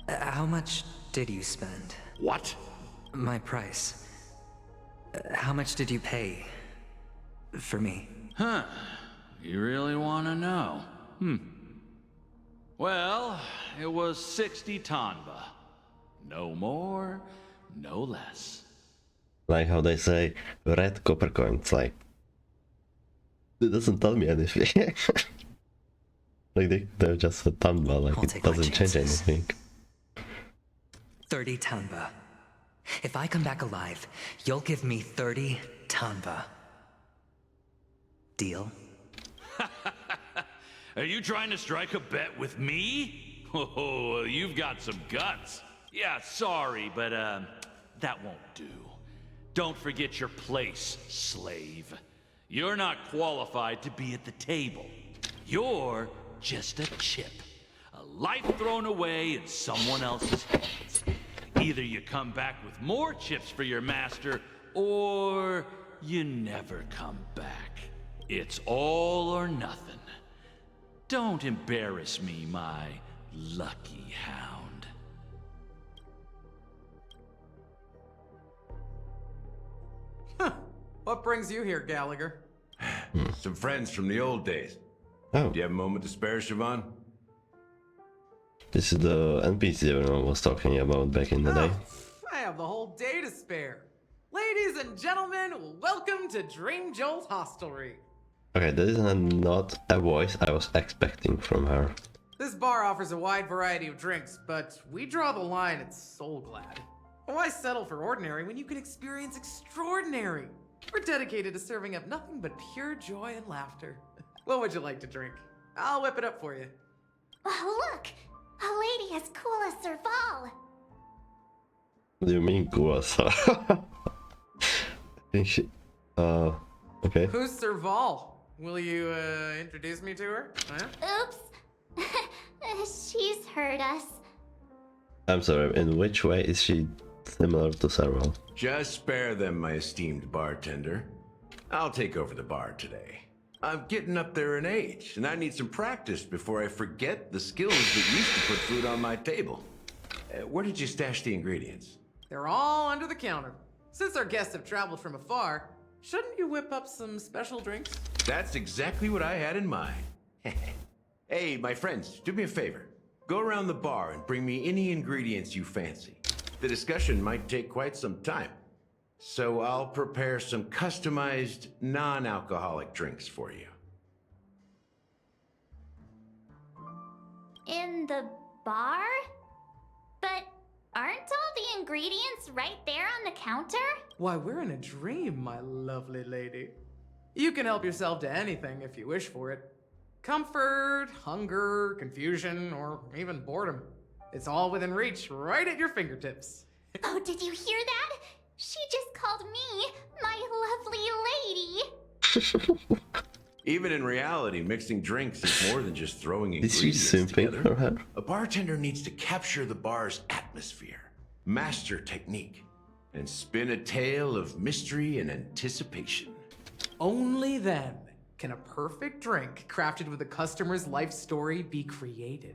How much did you spend? What? My price. How much did you pay for me? Huh. You really want to know? Well, it was 60 tanba. No more, no less. Like how they say, red copper coins, like... It doesn't tell me anything. Like they're just a tanba, like it doesn't change anything. 30 tanba. If I come back alive, you'll give me 30 tanba. Deal? Are you trying to strike a bet with me? Oh, you've got some guts. Yeah, sorry, but that won't do. Don't forget your place, slave. You're not qualified to be at the table. You're just a chip. A life thrown away in someone else's hands. Either you come back with more chips for your master, or you never come back. It's all or nothing. Don't embarrass me, my lucky hound. What brings you here, Gallagher? Some friends from the old days. Oh. Do you have a moment to spare, Siobhan? This is the NPC everyone was talking about back in the day. I have the whole day to spare. Ladies and gentlemen, welcome to Dream Jolt Hostelry. Okay, that is not a voice I was expecting from her. This bar offers a wide variety of drinks, but we draw the line at Soul Glad. Why settle for ordinary when you can experience extraordinary? We're dedicated to serving up nothing but pure joy and laughter. What would you like to drink? I'll whip it up for you. Oh, look! A lady as cool as Serval! What do you mean, cool? I think she... okay. Who's Serval? Will you, introduce me to her? Huh? Oops! She's heard us. I'm sorry, in which way is she similar to Serval? Just spare them, my esteemed bartender. I'll take over the bar today. I'm getting up there in age, and I need some practice before I forget the skills that used to put food on my table. Where did you stash the ingredients? They're all under the counter. Since our guests have traveled from afar, Shouldn't you whip up some special drinks? That's exactly what I had in mind. Hey, my friends, do me a favor. Go around the bar and bring me any ingredients you fancy. The discussion might take quite some time, so I'll prepare some customized, non-alcoholic drinks for you. In the bar? But aren't all the ingredients right there on the counter? Why, we're in a dream, my lovely lady. You can help yourself to anything if you wish for it. Comfort, hunger, confusion, or even boredom. It's all within reach, right at your fingertips. Oh, did you hear that? She just called me my lovely lady. Even in reality, mixing drinks is more than just throwing Is she ingredients simping together. for her? A bartender needs to capture the bar's atmosphere, master technique, and spin a tale of mystery and anticipation. Only then can a perfect drink crafted with a customer's life story be created.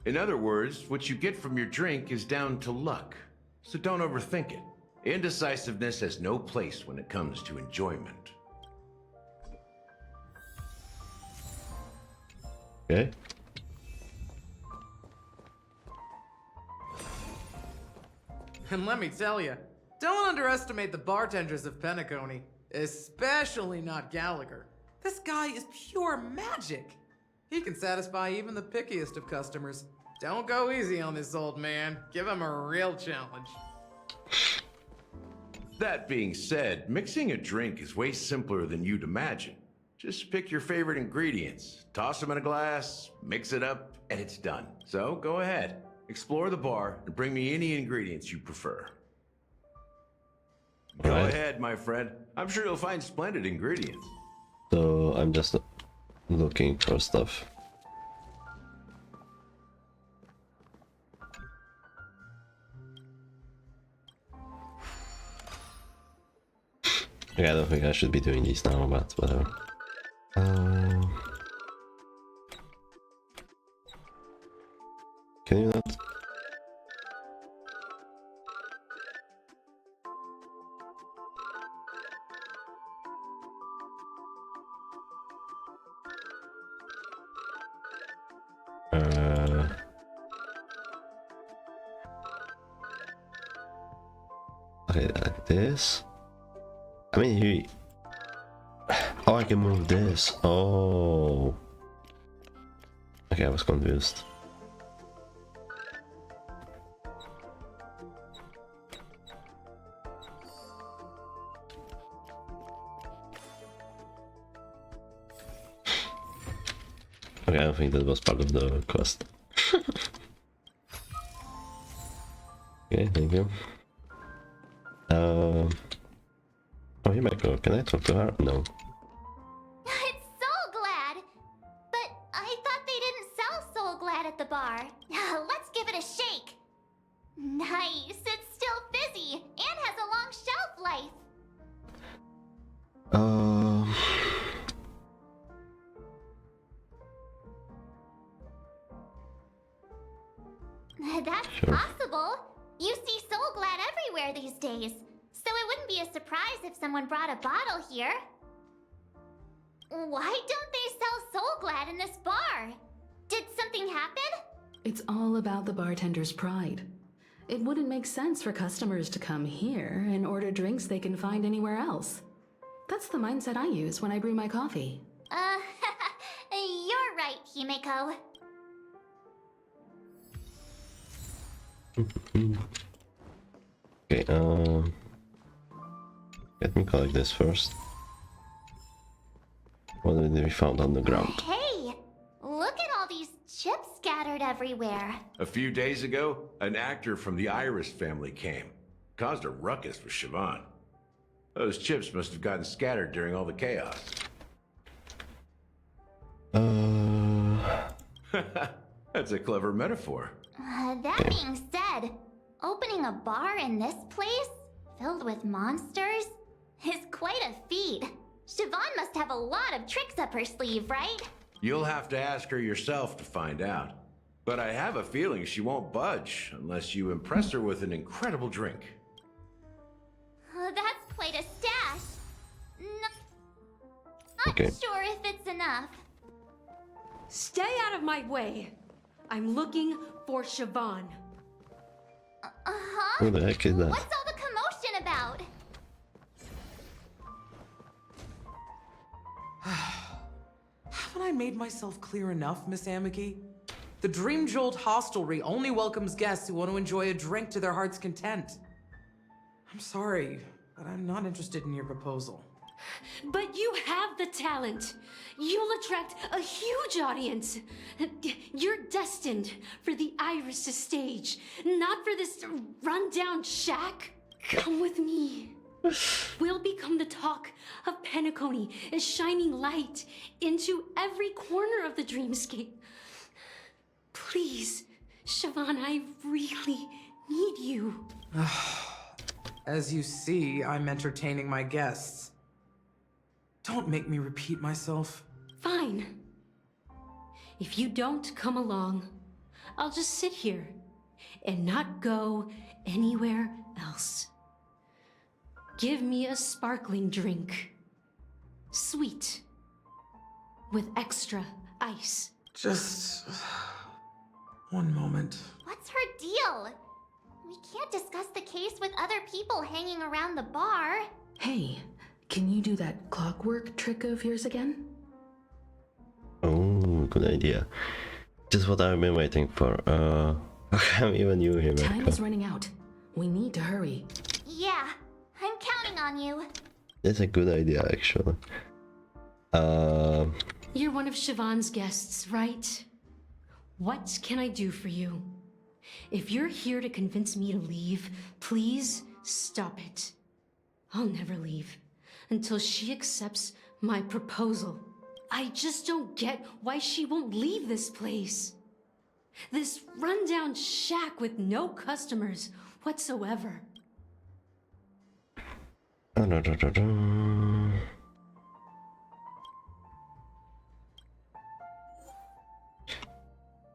In other words, what you get from your drink is down to luck, so don't overthink it. Indecisiveness has no place when it comes to enjoyment. Okay. And let me tell you, don't underestimate the bartenders of Penacony, especially not Gallagher. This guy is pure magic. He can satisfy even the pickiest of customers. Don't go easy on this old man. Give him a real challenge. That being said, mixing a drink is way simpler than you'd imagine. Just pick your favorite ingredients, toss them in a glass, mix it up, and it's done. So go ahead, explore the bar, and bring me any ingredients you prefer. Go ahead, my friend. I'm sure you'll find splendid ingredients. So I'm just looking for stuff. Okay, I don't think I should be doing these now, but whatever. Can you not? Okay, like this. I mean, he... Oh, I can move this. Oh. Okay, I was confused. Okay, I don't think that was part of the quest. Okay, thank you. Oh, here might go. Can I talk to her? No. It's Soul Glad! But I thought they didn't sell Soul Glad at the bar. Let's give it a shake. Nice, it's still fizzy and has a long shelf life. That's possible. You see Soul Glad everywhere these days, so it wouldn't be a surprise if someone brought a bottle here. Why don't they sell Soul Glad in this bar? Did something happen? It's all about the bartender's pride. It wouldn't make sense for customers to come here and order drinks they can find anywhere else. That's the mindset I use when I brew my coffee. You're right, Himeko. Okay, let me collect this first. What did we found on the ground? Hey, look at all these chips scattered everywhere. A few days ago, an actor from the Iris family came. Caused a ruckus with Siobhan. Those chips must have gotten scattered during all the chaos. That's a clever metaphor. That being said, opening a bar in this place, filled with monsters, is quite a feat. Siobhan must have a lot of tricks up her sleeve, right? You'll have to ask her yourself to find out. But I have a feeling she won't budge unless you impress her with an incredible drink. That's quite a stash. Okay. Sure, if it's enough. Stay out of my way. I'm looking for Siobhan. Uh-huh? Who the heck is that? What's all the commotion about? Haven't I made myself clear enough, Miss Amiki? The Dream Jolt hostelry only welcomes guests who want to enjoy a drink to their heart's content. I'm sorry, but I'm not interested in your proposal. But you have the talent. You'll attract a huge audience. You're destined for the Iris stage, not for this rundown shack. Come with me. We'll become the talk of Penacony, a shining light into every corner of the dreamscape. Please, Siobhan, I really need you. As you see, I'm entertaining my guests. Don't make me repeat myself. Fine. If you don't come along, I'll just sit here and not go anywhere else. Give me a sparkling drink. Sweet. With extra ice. Just one moment. What's her deal? We can't discuss the case with other people hanging around the bar. Hey, can you do that clockwork trick of yours again? Oh, good idea. Just what I've been waiting for. How come even you here, Time is running out. We need to hurry. Yeah, I'm counting on you. That's a good idea, actually. You're one of Siobhan's guests, right? What can I do for you? If you're here to convince me to leave, please stop it. I'll never leave until she accepts my proposal. I just don't get why she won't leave this place. This rundown shack with no customers whatsoever.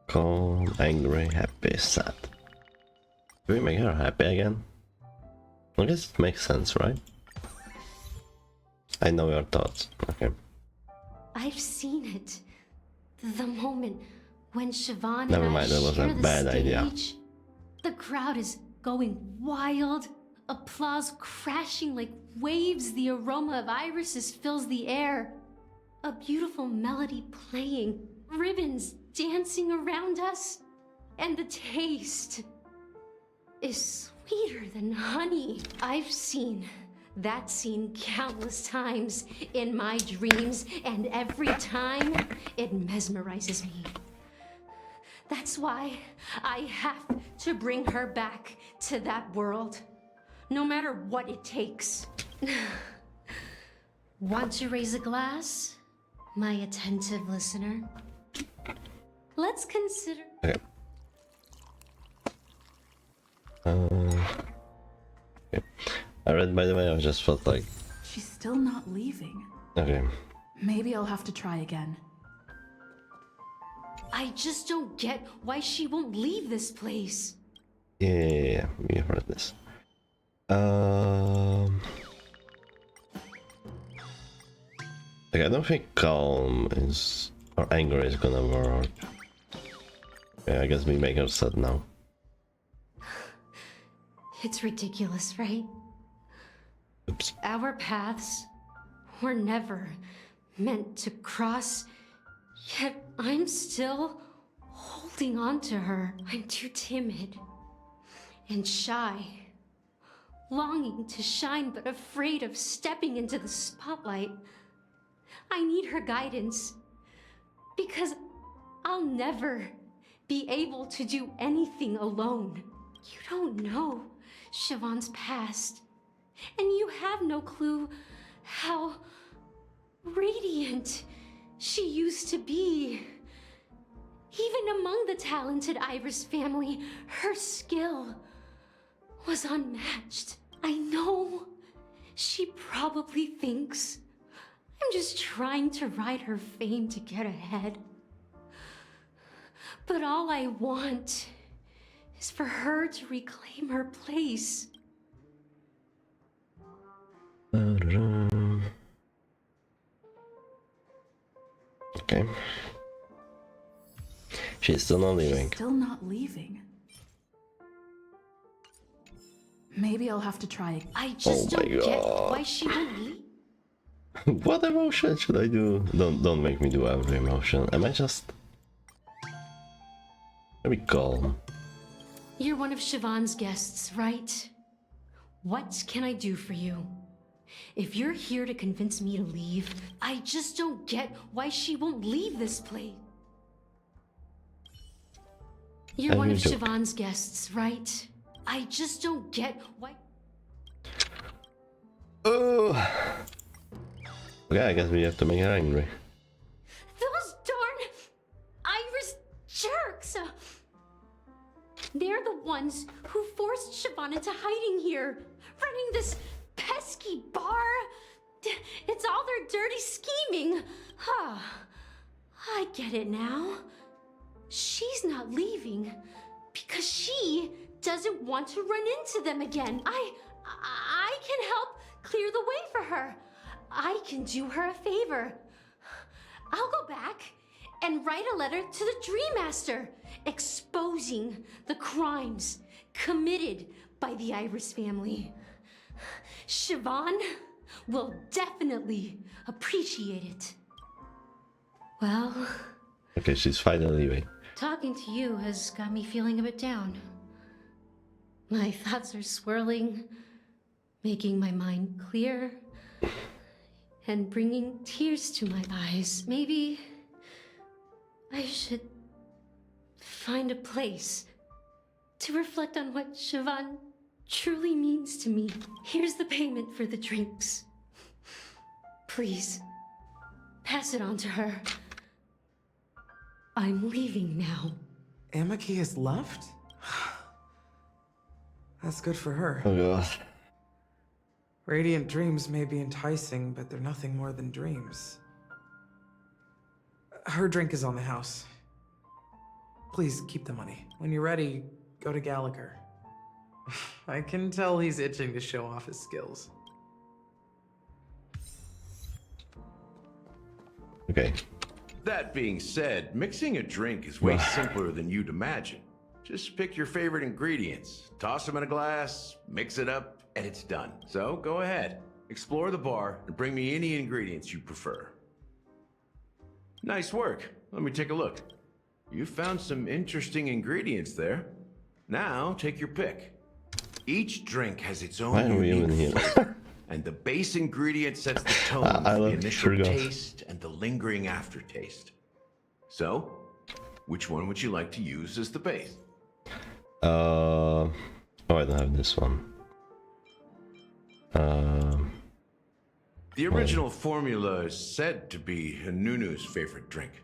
Calm, angry, happy, sad. Do we make her happy again? I guess it makes sense, right? I know your thoughts. Okay. I've seen it. The moment when Siobhan Never and mind, I that was a share the bad stage, idea. The crowd is going wild. Applause crashing like waves. The aroma of irises fills the air. A beautiful melody playing. Ribbons dancing around us. And the taste is sweeter than honey. I've seen that scene countless times in my dreams, and every time it mesmerizes me. That's why I have to bring her back to that world, no matter what it takes. Want to raise a glass, my attentive listener? Let's consider... Okay. Okay. I read, by the way, I just felt like... She's still not leaving. Okay. Maybe I'll have to try again. I just don't get why she won't leave this place. Yeah, we heard this. Like, I don't think calm is... or anger is gonna work. Yeah, I guess we make her sad now. It's ridiculous, right? Oops. Our paths were never meant to cross, yet I'm still holding on to her. I'm too timid and shy, longing to shine but afraid of stepping into the spotlight. I need her guidance because I'll never be able to do anything alone. You don't know Siobhan's past, and you have no clue how radiant she used to be. Even among the talented Iris family, her skill was unmatched. I know she probably thinks I'm just trying to ride her fame to get ahead. But all I want is for her to reclaim her place. Okay. She's still not leaving. Still not leaving. Maybe I'll have to try again. I just don't get why she won't leave. What emotion should I do? Don't make me do every emotion. Am I just... Let me calm. You're one of Siobhan's guests, right? What can I do for you? If you're here to convince me to leave, I just don't get why she won't leave this place. You're one of Siobhan's guests, right? I just don't get why... Oh! Okay, I guess we have to make her angry. Those darn Irish jerks! They're the ones who forced Siobhan into hiding here, running this pesky bar. It's all their dirty scheming. I get it now. She's not leaving because she doesn't want to run into them again. I can help clear the way for her. I can do her a favor. I'll go back and write a letter to the Dream Master exposing the crimes committed by the Iris family. Siobhan will definitely appreciate it. Well... Okay, she's finally leaving. Talking to you has got me feeling a bit down. My thoughts are swirling, making my mind clear, and bringing tears to my eyes. Maybe I should find a place to reflect on what Siobhan truly means to me. Here's the payment for the drinks. Please, pass it on to her. I'm leaving now. Amaki has left? That's good for her. Oh god. Radiant dreams may be enticing, but they're nothing more than dreams. Her drink is on the house. Please keep the money. When you're ready, go to Gallagher. I can tell he's itching to show off his skills. Okay. That being said, mixing a drink is way simpler than you'd imagine. Just pick your favorite ingredients, toss them in a glass, mix it up, and it's done. So go ahead, explore the bar, and bring me any ingredients you prefer. Nice work. Let me take a look. You found some interesting ingredients there. Now take your pick. Each drink has its own unique flavor, and the base ingredient sets the tone for the initial taste and the lingering aftertaste. So, which one would you like to use as the base? Oh, I don't have this one. The original formula is said to be Hanunu's favorite drink.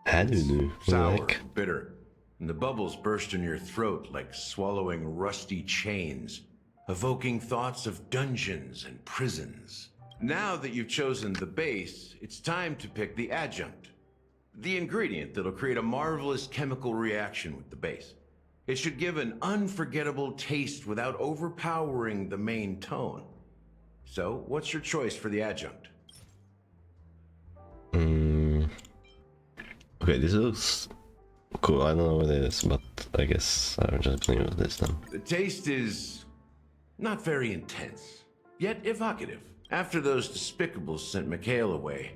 Hanunu? Sour, bitter, and the bubbles burst in your throat like swallowing rusty chains, evoking thoughts of dungeons and prisons. Now that you've chosen the base, it's time to pick the adjunct. The ingredient that'll create a marvelous chemical reaction with the base. It should give an unforgettable taste without overpowering the main tone. So, what's your choice for the adjunct? Okay, this looks cool. I don't know what it is, but I guess I'm just gonna use this then. The taste is not very intense, yet evocative. After those despicables sent Mikhail away,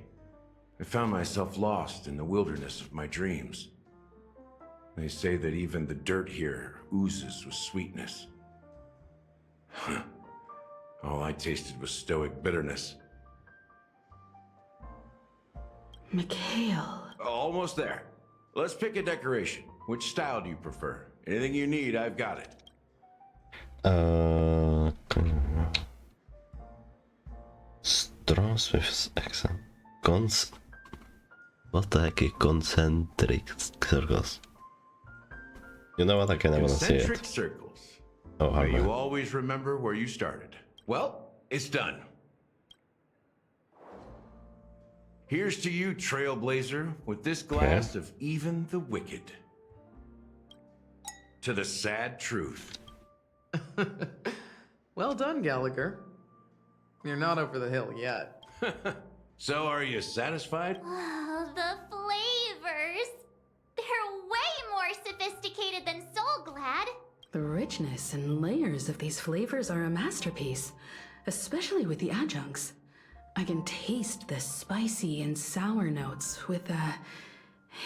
I found myself lost in the wilderness of my dreams. They say that even the dirt here oozes with sweetness. All I tasted was stoic bitterness. Mikhail. Almost there. Let's pick a decoration. Which style do you prefer? Anything you need, I've got it. Straws with accent. What the heck is concentric circles? You know what? I can never see it. Concentric circles. Oh, how May you always remember where you started. Well, it's done. Here's to you, Trailblazer, with this glass of even the wicked. To the sad truth. Well done, Gallagher. You're not over the hill yet. So are you satisfied? Oh, the flavors! They're way more sophisticated than Soulglad. The richness and layers of these flavors are a masterpiece, especially with the adjuncts. I can taste the spicy and sour notes with a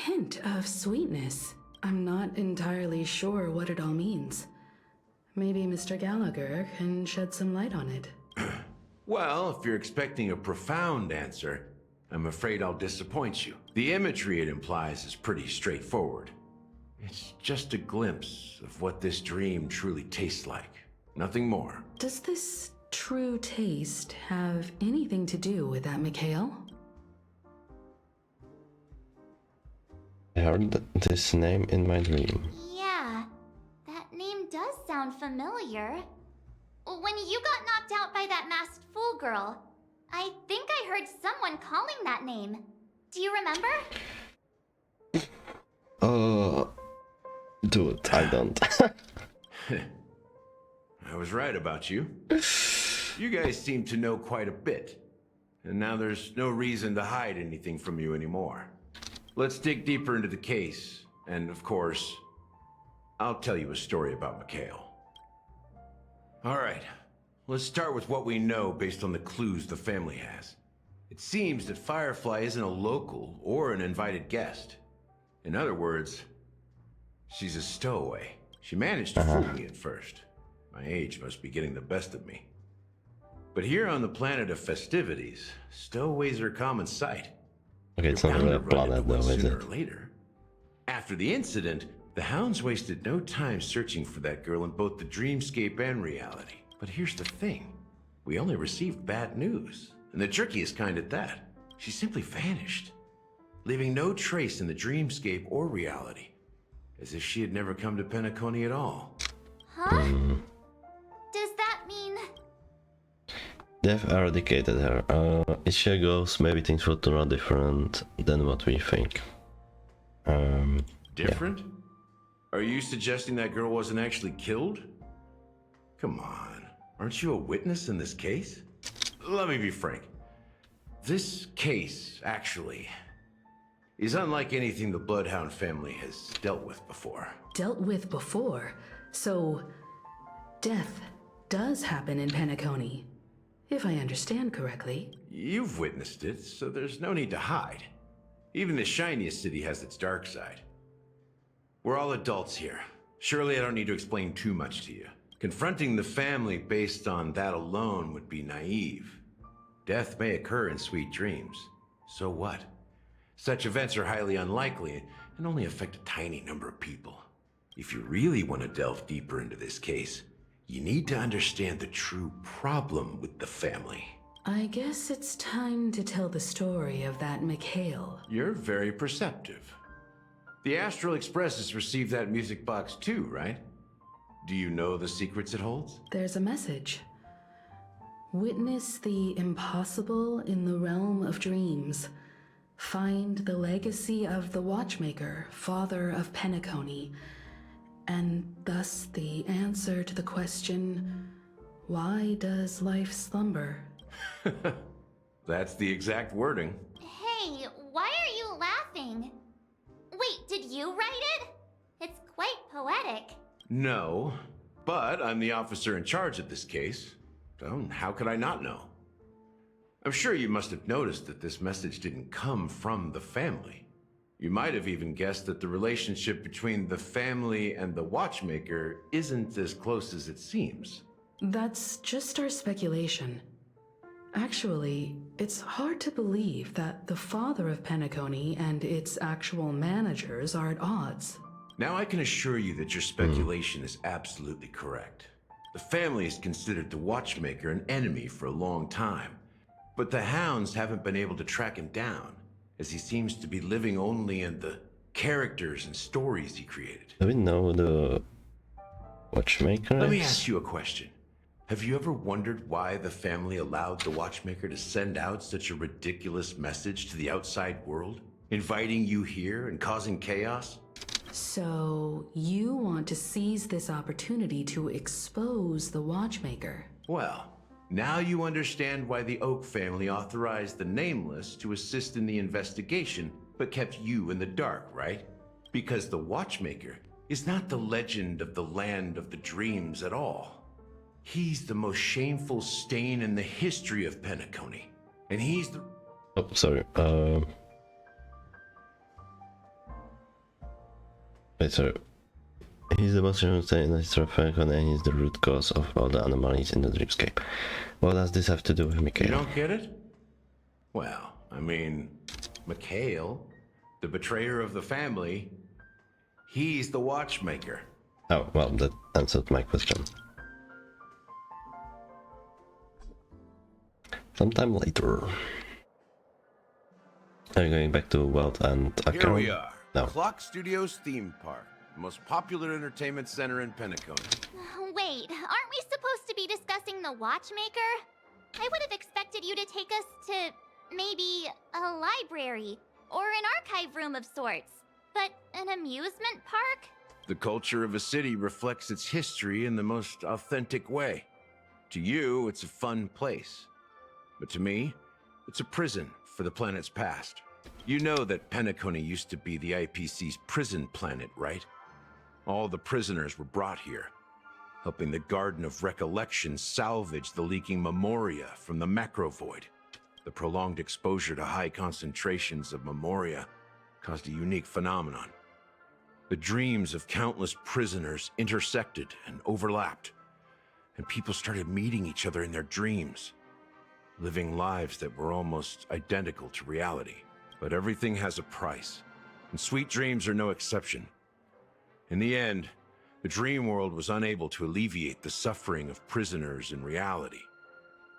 hint of sweetness. I'm not entirely sure what it all means. Maybe Mr. Gallagher can shed some light on it. Well, if you're expecting a profound answer, I'm afraid I'll disappoint you. The imagery it implies is pretty straightforward. It's just a glimpse of what this dream truly tastes like. Nothing more. Does this true taste have anything to do with that Mikhail? I heard this name in my dream. Yeah, that name does sound familiar. When you got knocked out by that masked fool girl, I think I heard someone calling that name. Do you remember? Dude, I don't. I was right about you. You guys seem to know quite a bit. And now there's no reason to hide anything from you anymore. Let's dig deeper into the case. And of course, I'll tell you a story about Mikhail. All right, let's start with what we know based on the clues the family has. It seems that Firefly isn't a local or an invited guest. In other words, she's a stowaway. She managed to fool me at first. My age must be getting the best of me. But here on the planet of festivities, stowaways are a common sight. Okay, it's not a planet though, is Sooner or it? later. After the incident, the hounds wasted no time searching for that girl in both the dreamscape and reality. But here's the thing. We only received bad news. And the trickiest kind at that. She simply vanished, leaving no trace in the dreamscape or reality. As if she had never come to Penacony at all. Huh? Does that mean... They've eradicated her. As she goes, maybe things will turn out different than what we think. Different? Yeah. Are you suggesting that girl wasn't actually killed? Come on, aren't you a witness in this case? Let me be frank. This case, actually, is unlike anything the Bloodhound family has dealt with before. Dealt with before? So, death does happen in Penacony, if I understand correctly. You've witnessed it, so there's no need to hide. Even the shiniest city has its dark side. We're all adults here. Surely I don't need to explain too much to you. Confronting the family based on that alone would be naive. Death may occur in sweet dreams. So what? Such events are highly unlikely and only affect a tiny number of people. If you really want to delve deeper into this case, you need to understand the true problem with the family. I guess it's time to tell the story of that Mikhail. You're very perceptive. The Astral Express has received that music box too, right? Do you know the secrets it holds? There's a message. Witness the impossible in the realm of dreams. Find the legacy of the Watchmaker, father of Penacony, and thus the answer to the question, why does life slumber? That's the exact wording. Hey, why are you laughing? Wait, did you write it? It's quite poetic. No, but I'm the officer in charge of this case. So how could I not know? I'm sure you must have noticed that this message didn't come from the family. You might have even guessed that the relationship between the family and the Watchmaker isn't as close as it seems. That's just our speculation. Actually, it's hard to believe that the father of Penacony and its actual managers are at odds. Now I can assure you that your speculation is absolutely correct. The family has considered the Watchmaker an enemy for a long time, but the hounds haven't been able to track him down, as he seems to be living only in the characters and stories he created. Do we know the Watchmaker? Let me ask you a question. Have you ever wondered why the family allowed the Watchmaker to send out such a ridiculous message to the outside world, inviting you here and causing chaos? So, you want to seize this opportunity to expose the Watchmaker? Well, Now you understand why the Oak family authorized the Nameless to assist in the investigation, but kept you in the dark, right? Because the Watchmaker is not the legend of the Land of the Dreams at all. He's the most shameful stain in the history of Penacony. And he's the... Oh, sorry. Wait, sorry. He's the most shameful stain in the history of Penacony, and he's the root cause of all the anomalies in the dreamscape. What does this have to do with Mikhail? You don't get it? Well, I mean, Mikhail, the betrayer of the family, he's the Watchmaker. Oh, well, that answered my question. Sometime later. Are you going back to Welt and Acheron? Here we are. No. Clock Studios theme park. The most popular entertainment center in Penacony. Wait, aren't we supposed to be discussing the Watchmaker? I would have expected you to take us to maybe a library or an archive room of sorts. But an amusement park? The culture of a city reflects its history in the most authentic way. To you, it's a fun place. But to me, it's a prison for the planet's past. You know that Penacony used to be the IPC's prison planet, right? All the prisoners were brought here, helping the Garden of Recollection salvage the leaking memoria from the macrovoid. The prolonged exposure to high concentrations of memoria caused a unique phenomenon. The dreams of countless prisoners intersected and overlapped, and people started meeting each other in their dreams, living lives that were almost identical to reality. But everything has a price, and sweet dreams are no exception. In the end, the dream world was unable to alleviate the suffering of prisoners in reality.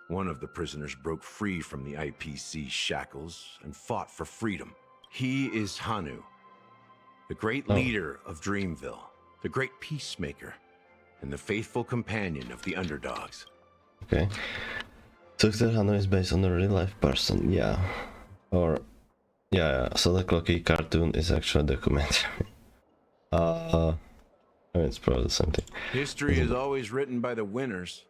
One of the prisoners broke free from the IPC's shackles and fought for freedom. He is Hanu, the great leader of Dreamville, the great peacemaker, and the faithful companion of the underdogs. Okay. So Hanu is based on a real-life person, yeah. Or... yeah, so the Clocky cartoon is actually a documentary. I mean, it's probably the same thing. History is always written by the winners.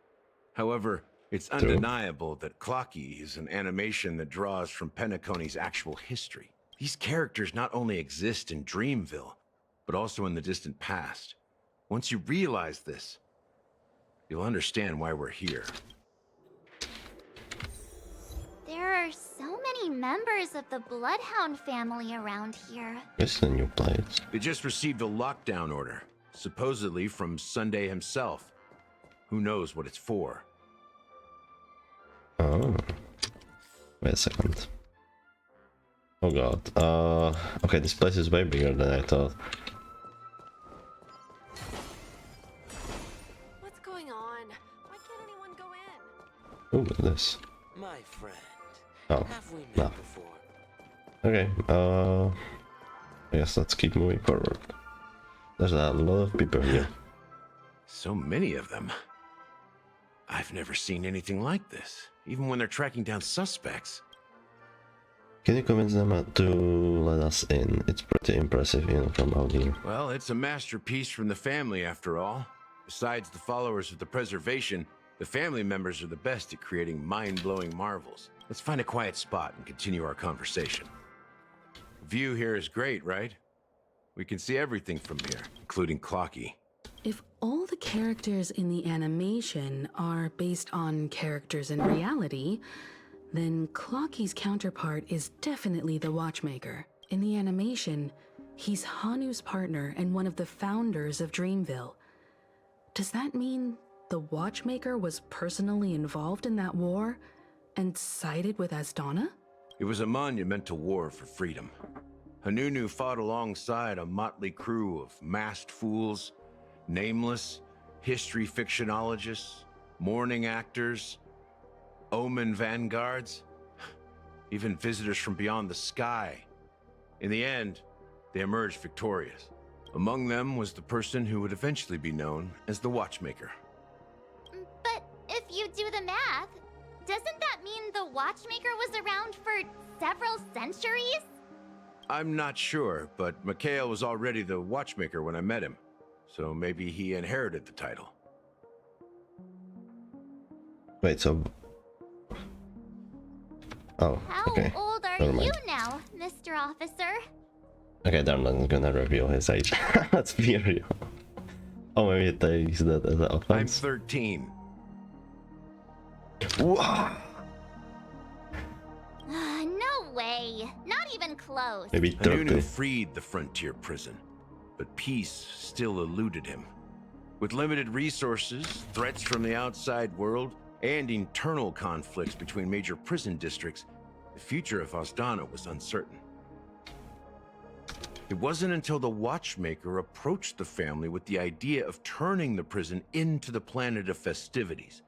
However, it's undeniable that Clocky is an animation that draws from Penacony's actual history. These characters not only exist in Dreamville, but also in the distant past. Once you realize this, you'll understand why we're here. There are so many members of the Bloodhound family around here. It's a new place. They just received a lockdown order, supposedly from Sunday himself. Who knows what it's for? Oh. Wait a second. Oh god. Okay, this place is way bigger than I thought. What's going on? Why can't anyone go in? Ooh, look at this. My friend. Oh, no. Okay, I guess let's keep moving forward. There's a lot of people here. So many of them. I've never seen anything like this, even when they're tracking down suspects. Can you convince them to let us in? It's pretty impressive, you know, from out here. Well, it's a masterpiece from the family, after all. Besides the followers of the preservation, the family members are the best at creating mind-blowing marvels. Let's find a quiet spot and continue our conversation. The view here is great, right? We can see everything from here, including Clocky. If all the characters in the animation are based on characters in reality, then Clocky's counterpart is definitely the Watchmaker. In the animation, he's Hanu's partner and one of the founders of Dreamville. Does that mean the Watchmaker was personally involved in that war and sided with Asdana? It was a monumental war for freedom. Hanunu fought alongside a motley crew of masked fools, nameless, history fictionologists, mourning actors, omen vanguards, even visitors from beyond the sky. In the end, they emerged victorious. Among them was the person who would eventually be known as the Watchmaker. But if you do the math, doesn't that mean the Watchmaker was around for several centuries? I'm not sure, but Mikhail was already the Watchmaker when I met him, so maybe he inherited the title. Wait, so... Oh, okay. How old are Never mind. you now, Mr. Officer? Okay, they're not gonna reveal his age. That's be real. Oh, maybe it takes that as an I'm offense. 13. Wow. No way. Not even close. Maybe Hanunu 30. freed the frontier prison, but peace still eluded him. With limited resources, threats from the outside world, and internal conflicts between major prison districts, the future of Osdana was uncertain. It wasn't until the Watchmaker approached the family with the idea of turning the prison into the planet of festivities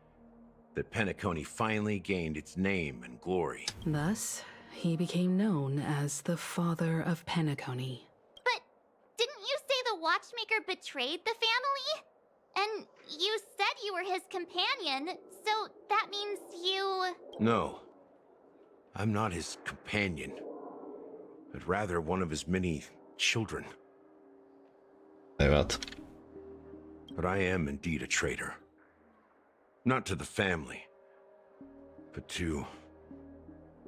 that Penacony finally gained its name and glory. Thus, he became known as the Father of Penacony. But didn't you say the Watchmaker betrayed the family? And you said you were his companion, so that means you... No, I'm not his companion, but rather one of his many children. Say what? But I am indeed a traitor. Not to the family, but to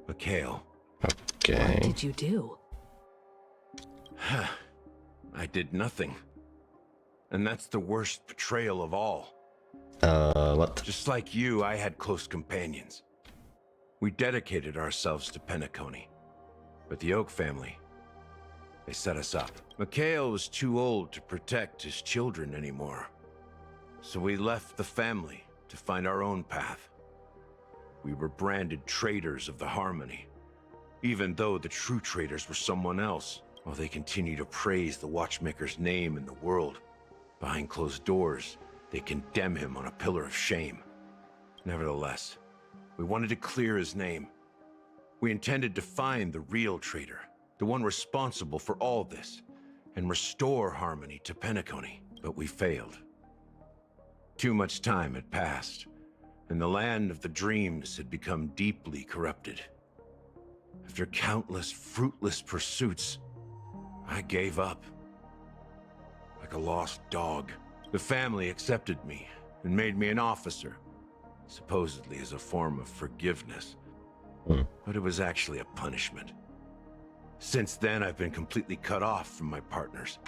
Mikhail. Okay. What did you do? I did nothing. And that's the worst betrayal of all. What? Just like you, I had close companions. We dedicated ourselves to Penacony. But the Oak family, they set us up. Mikhail was too old to protect his children anymore. So we left the family to find our own path. We were branded traitors of the Harmony, even though the true traitors were someone else, while they continue to praise the Watchmaker's name in the world. Behind closed doors, they condemn him on a pillar of shame. Nevertheless, we wanted to clear his name. We intended to find the real traitor, the one responsible for all this, and restore harmony to Penacony, but we failed. Too much time had passed, and the land of the dreams had become deeply corrupted. After countless fruitless pursuits, I gave up. Like a lost dog, the family accepted me and made me an officer, supposedly as a form of forgiveness. But it was actually a punishment. Since then, I've been completely cut off from my partners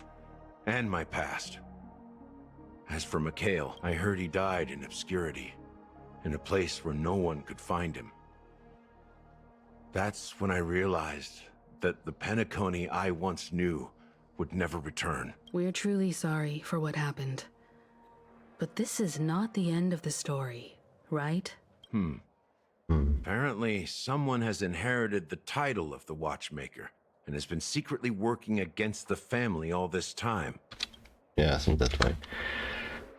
and my past. As for Mikhail, I heard he died in obscurity, in a place where no one could find him. That's when I realized that the Penacony I once knew would never return. We're truly sorry for what happened. But this is not the end of the story, right? Apparently, someone has inherited the title of the Watchmaker and has been secretly working against the family all this time. Yeah, isn't that way?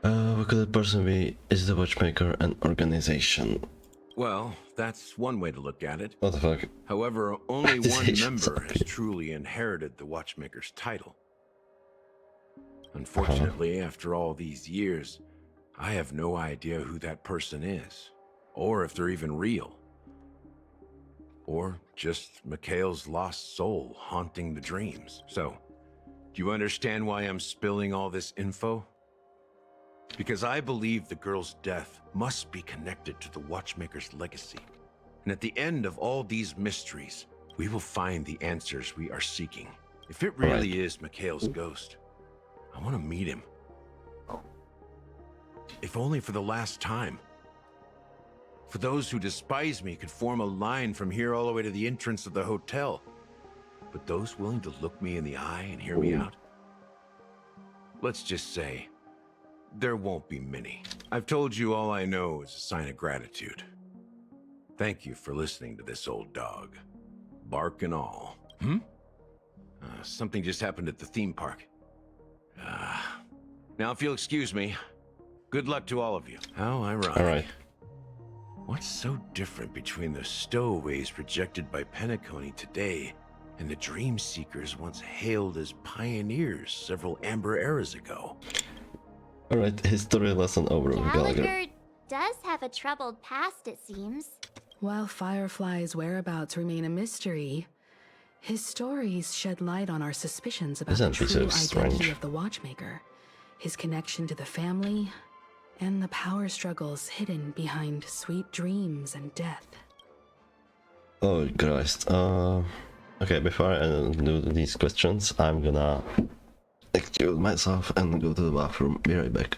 What could the person be? Is the Watchmaker an organization? Well, that's one way to look at it. What the fuck? However, only one member has truly inherited the Watchmaker's title. Unfortunately, after all these years, I have no idea who that person is, or if they're even real. Or just Mikhail's lost soul haunting the dreams. So, do you understand why I'm spilling all this info? Because I believe the girl's death must be connected to the Watchmaker's legacy. And at the end of all these mysteries, we will find the answers we are seeking. If it really is Mikhail's ghost, I want to meet him. If only for the last time. For those who despise me could form a line from here all the way to the entrance of the hotel. But those willing to look me in the eye and hear me out? Let's just say, there won't be many. I've told you all I know is a sign of gratitude. Thank you for listening to this old dog. Bark and all. Something just happened at the theme park. Now if you'll excuse me, good luck to all of you. How ironic. Alright. What's so different between the stowaways projected by Penacony today and the dream seekers once hailed as pioneers several amber eras ago? Alright, history lesson over with Gallagher. Gallagher does have a troubled past, it seems. While Firefly's whereabouts remain a mystery, his stories shed light on our suspicions about the Isn't he true so identity strange? of the Watchmaker, his connection to the family, And the power struggles hidden behind sweet dreams and death. Oh Christ. Okay, before I do these questions, I'm gonna excuse myself and go to the bathroom. Be right back.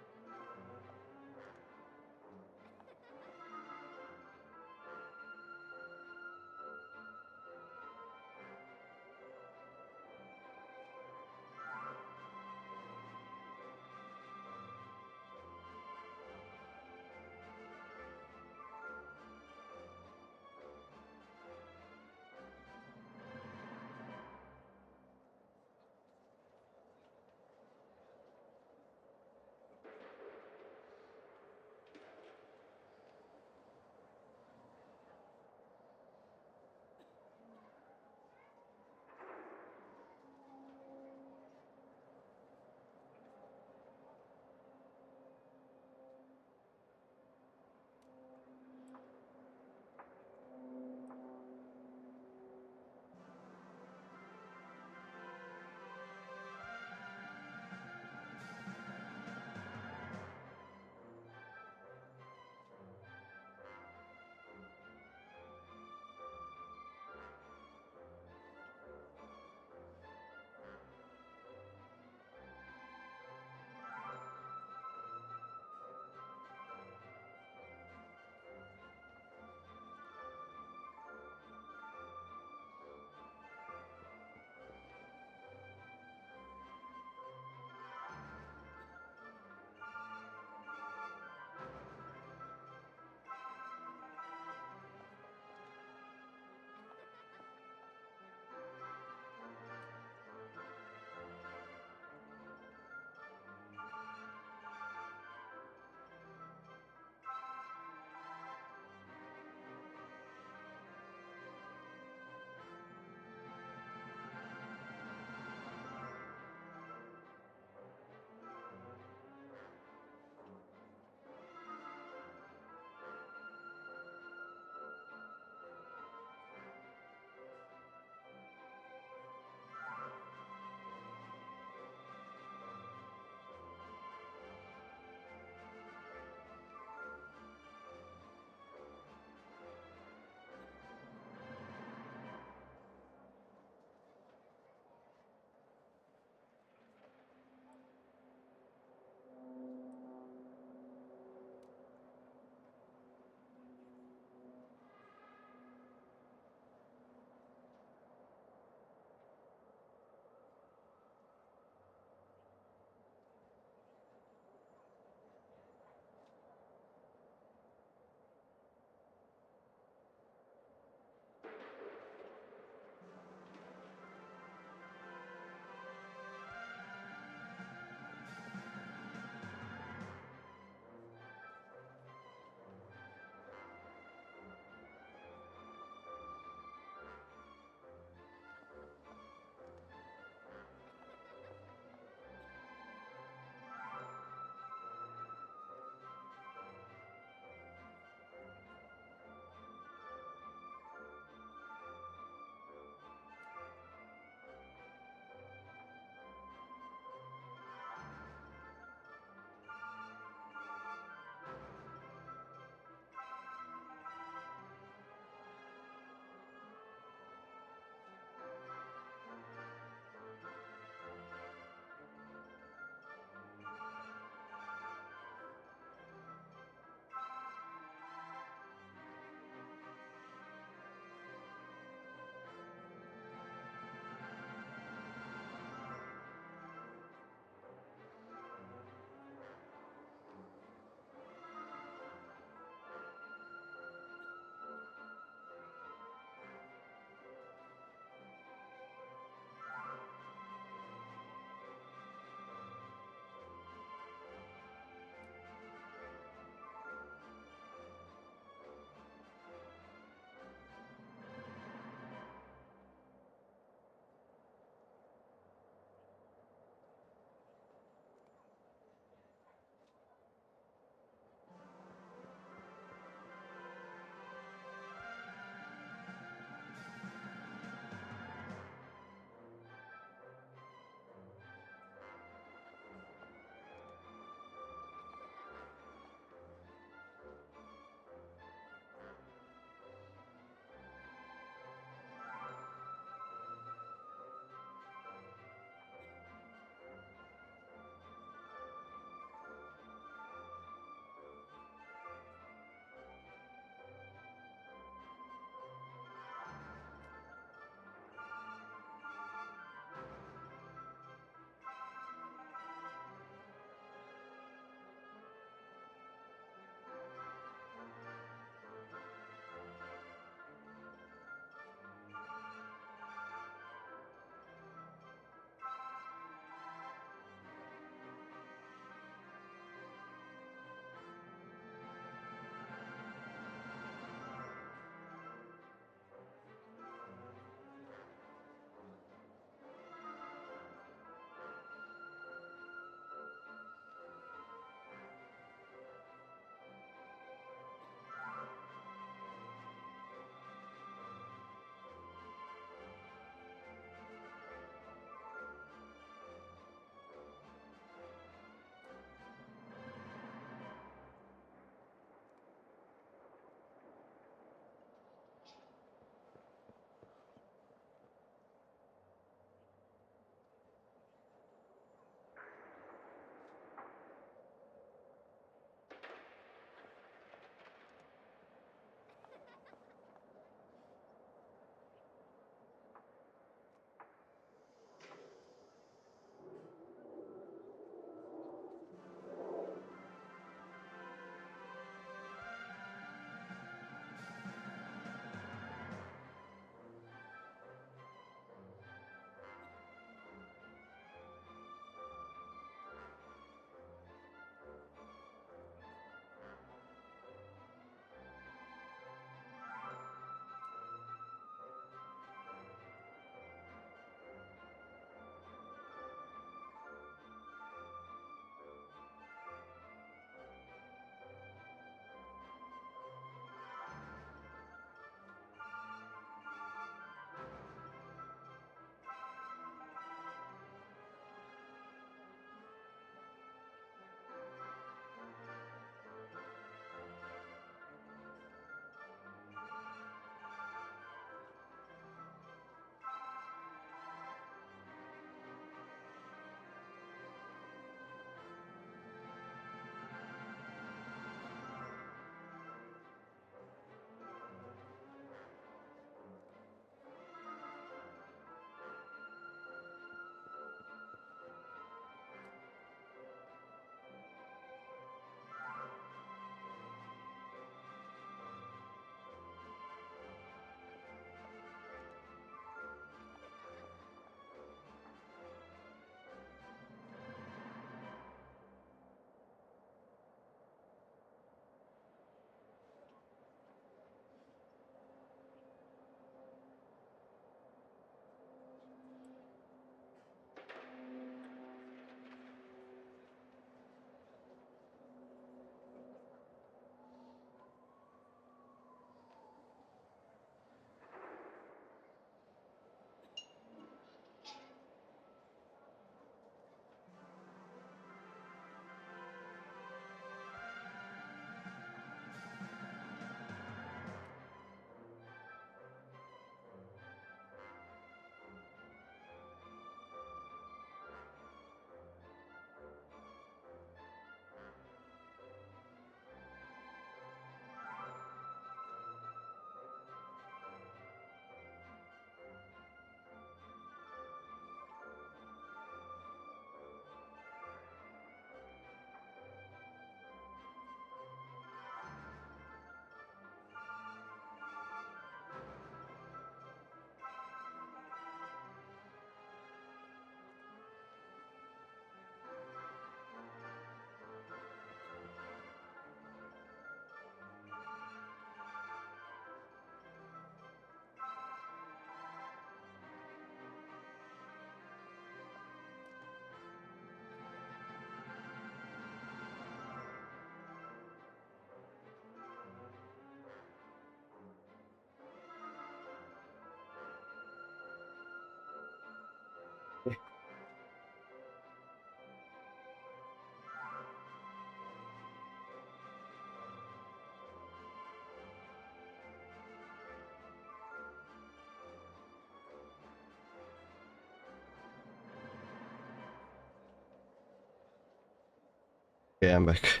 Okay, I'm back.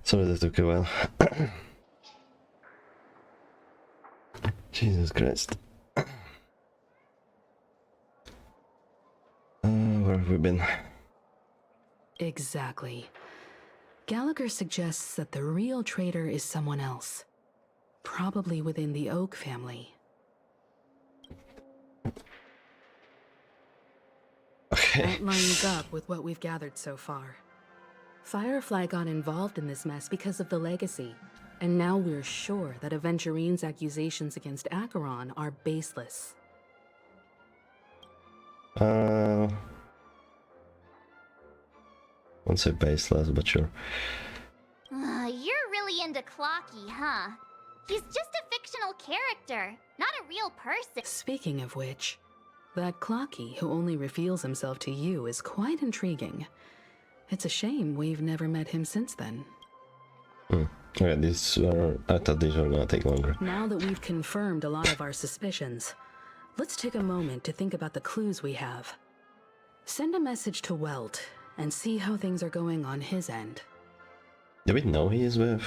Sorry that took a while. Jesus Christ. Where have we been? Exactly. Gallagher suggests that the real traitor is someone else. Probably within the Oak family. Okay. That lines up with what we've gathered so far. Firefly got involved in this mess because of the legacy, and now we're sure that Aventurine's accusations against Acheron are baseless. Won't say baseless, but sure. You're really into Clocky, huh? He's just a fictional character, not a real person. Speaking of which, that Clocky who only reveals himself to you is quite intriguing. It's a shame we've never met him since then. Okay, I thought these were gonna take longer. Now that we've confirmed a lot of our suspicions, let's take a moment to think about the clues we have. Send a message to Welt and see how things are going on his end. Do we know he is with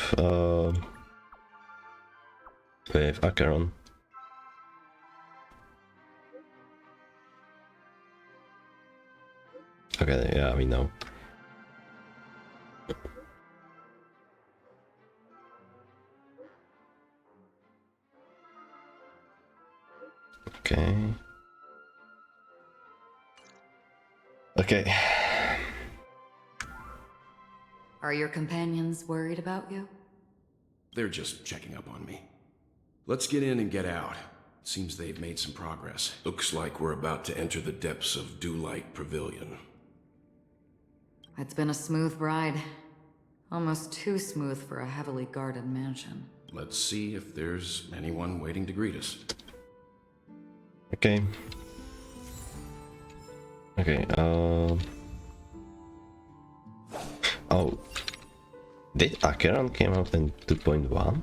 Acheron? Okay, yeah, we know. Okay. Okay. Are your companions worried about you? They're just checking up on me. Let's get in and get out. Seems they've made some progress. Looks like we're about to enter the depths of Dewlight Pavilion. It's been a smooth ride. Almost too smooth for a heavily guarded mansion. Let's see if there's anyone waiting to greet us. Okay. Okay, oh. Did Acheron came out in 2.1?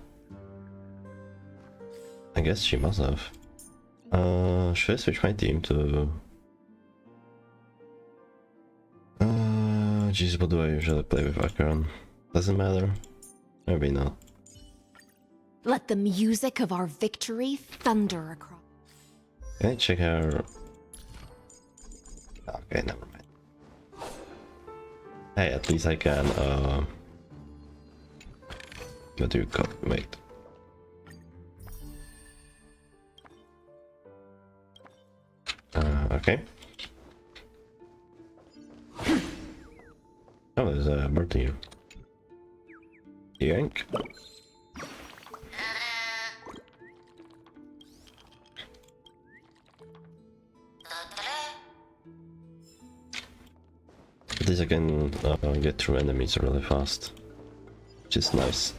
I guess she must have. Should I switch my team to... Jeez, what do I usually play with Acheron? Doesn't matter. Maybe not. Let the music of our victory thunder across. Can I check her? Okay, never mind. Hey, at least I can, what do you call it? Wait. Okay. Oh, there's a bird here. Yank. At least I can get through enemies really fast, which is nice.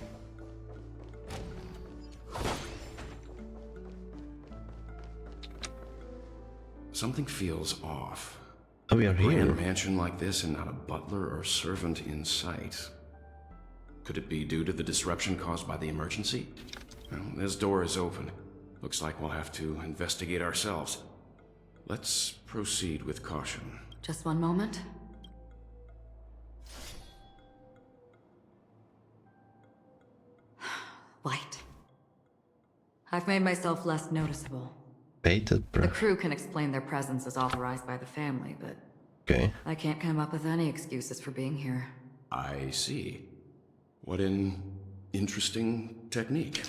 Something feels off. Oh, we are here. A mansion like this and not a butler or servant in sight. Could it be due to the disruption caused by the emergency? Well, this door is open. Looks like we'll have to investigate ourselves. Let's proceed with caution. Just one moment. Light. I've made myself less noticeable. Baited, bro. The crew can explain their presence as authorized by the family, but... Okay. I can't come up with any excuses for being here. I see. What an interesting technique.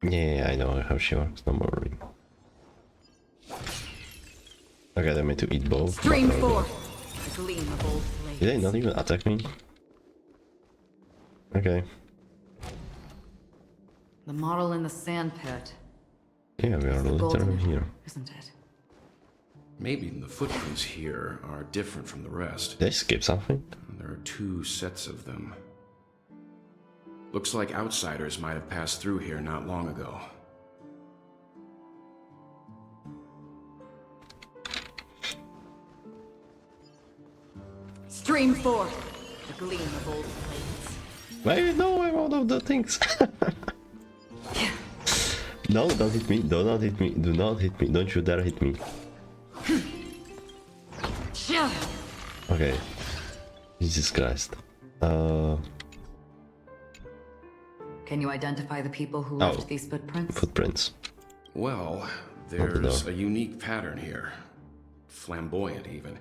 Yeah, I know how she works, no more. Okay, they made to eat both. Stream 4. Gleam of old blades. Did they not even attack me? Okay. The model in the sand pit. Yeah, we are literally here. Isn't it? Maybe the footprints here are different from the rest. Did I skip something? There are 2 sets of them. Looks like outsiders might have passed through here not long ago. Stream 4. The gleam of old blades. Wait, no, I'm out of the things. No, don't hit me, do not hit me, do not hit me, don't you dare hit me. Okay. Jesus Christ. Can you identify the people who left these footprints? Footprints. Well, there's a unique pattern here. Flamboyant, even.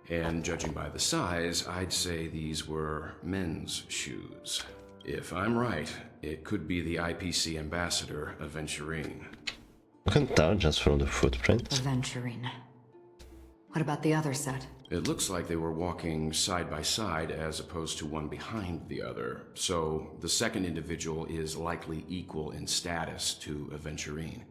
And judging by the size, I'd say these were men's shoes. If I'm right, it could be the IPC ambassador, Aventurine. I can tell just from the footprints. Aventurine. What about the other set? It looks like they were walking side by side as opposed to one behind the other. So the second individual is likely equal in status to Aventurine.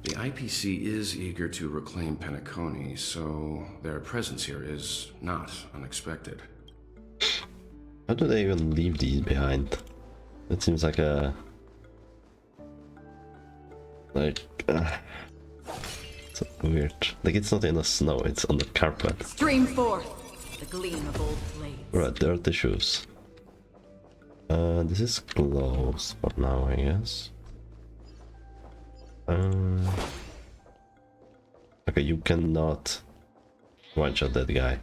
The IPC is eager to reclaim Penacony, so their presence here is not unexpected. How do they even leave these behind? It seems like a... it's weird. Like it's not in the snow, it's on the carpet. Stream forth, the gleam of old blades. Right, there are the shoes. This is closed for now, I guess. Okay, you cannot one-shot that guy.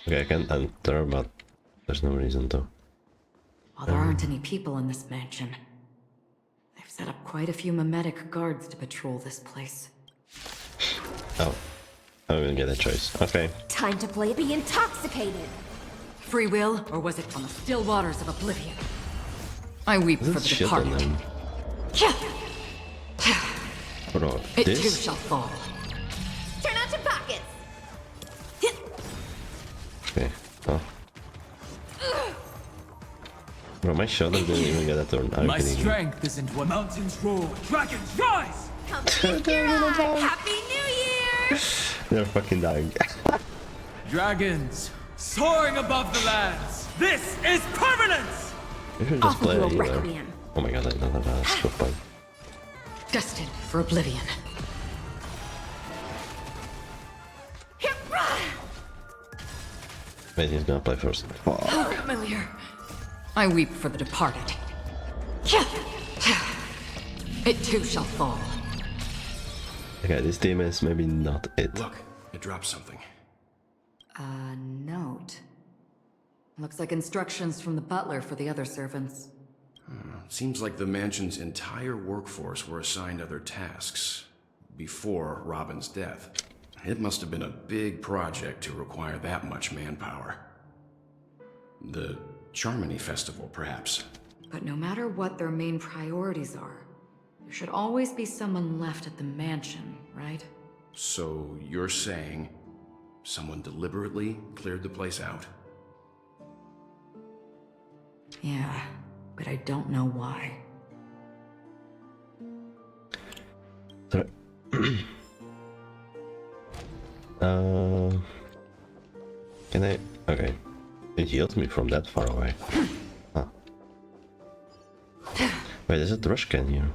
Okay, I can enter, but there's no reason to. Well, there aren't any people in this mansion. They've set up quite a few mimetic guards to patrol this place. Oh, I'm gonna get a choice. Okay. Time to play the intoxicated. Free will, or was it from the still waters of oblivion? I weep for the departed. Bro, It too this? shall fall. Turn out your pockets. Okay. Oh. Bro, my shoulder didn't even get a turn. My strength isn't what mountains roar, dragons rise! Come feast your eye. Happy New Year! They're fucking dying. Dragons, soaring above the lands! This is permanence! You should just play a healer. Requiem. Oh my god, I don't have a scope pipe. Destined for oblivion. Wait, he's gonna play first. How familiar. I weep for the departed. It too shall fall. Okay, this team is maybe not it. Look, it dropped something. A note. Looks like instructions from the butler for the other servants. Seems like the mansion's entire workforce were assigned other tasks before Robin's death. It must have been a big project to require that much manpower. The Charmony Festival, perhaps. But no matter what their main priorities are, there should always be someone left at the mansion, right? So you're saying someone deliberately cleared the place out? Yeah, but I don't know why. Sorry. Can I? Okay. It healed me from that far away. Huh. Wait, there's a trash can here.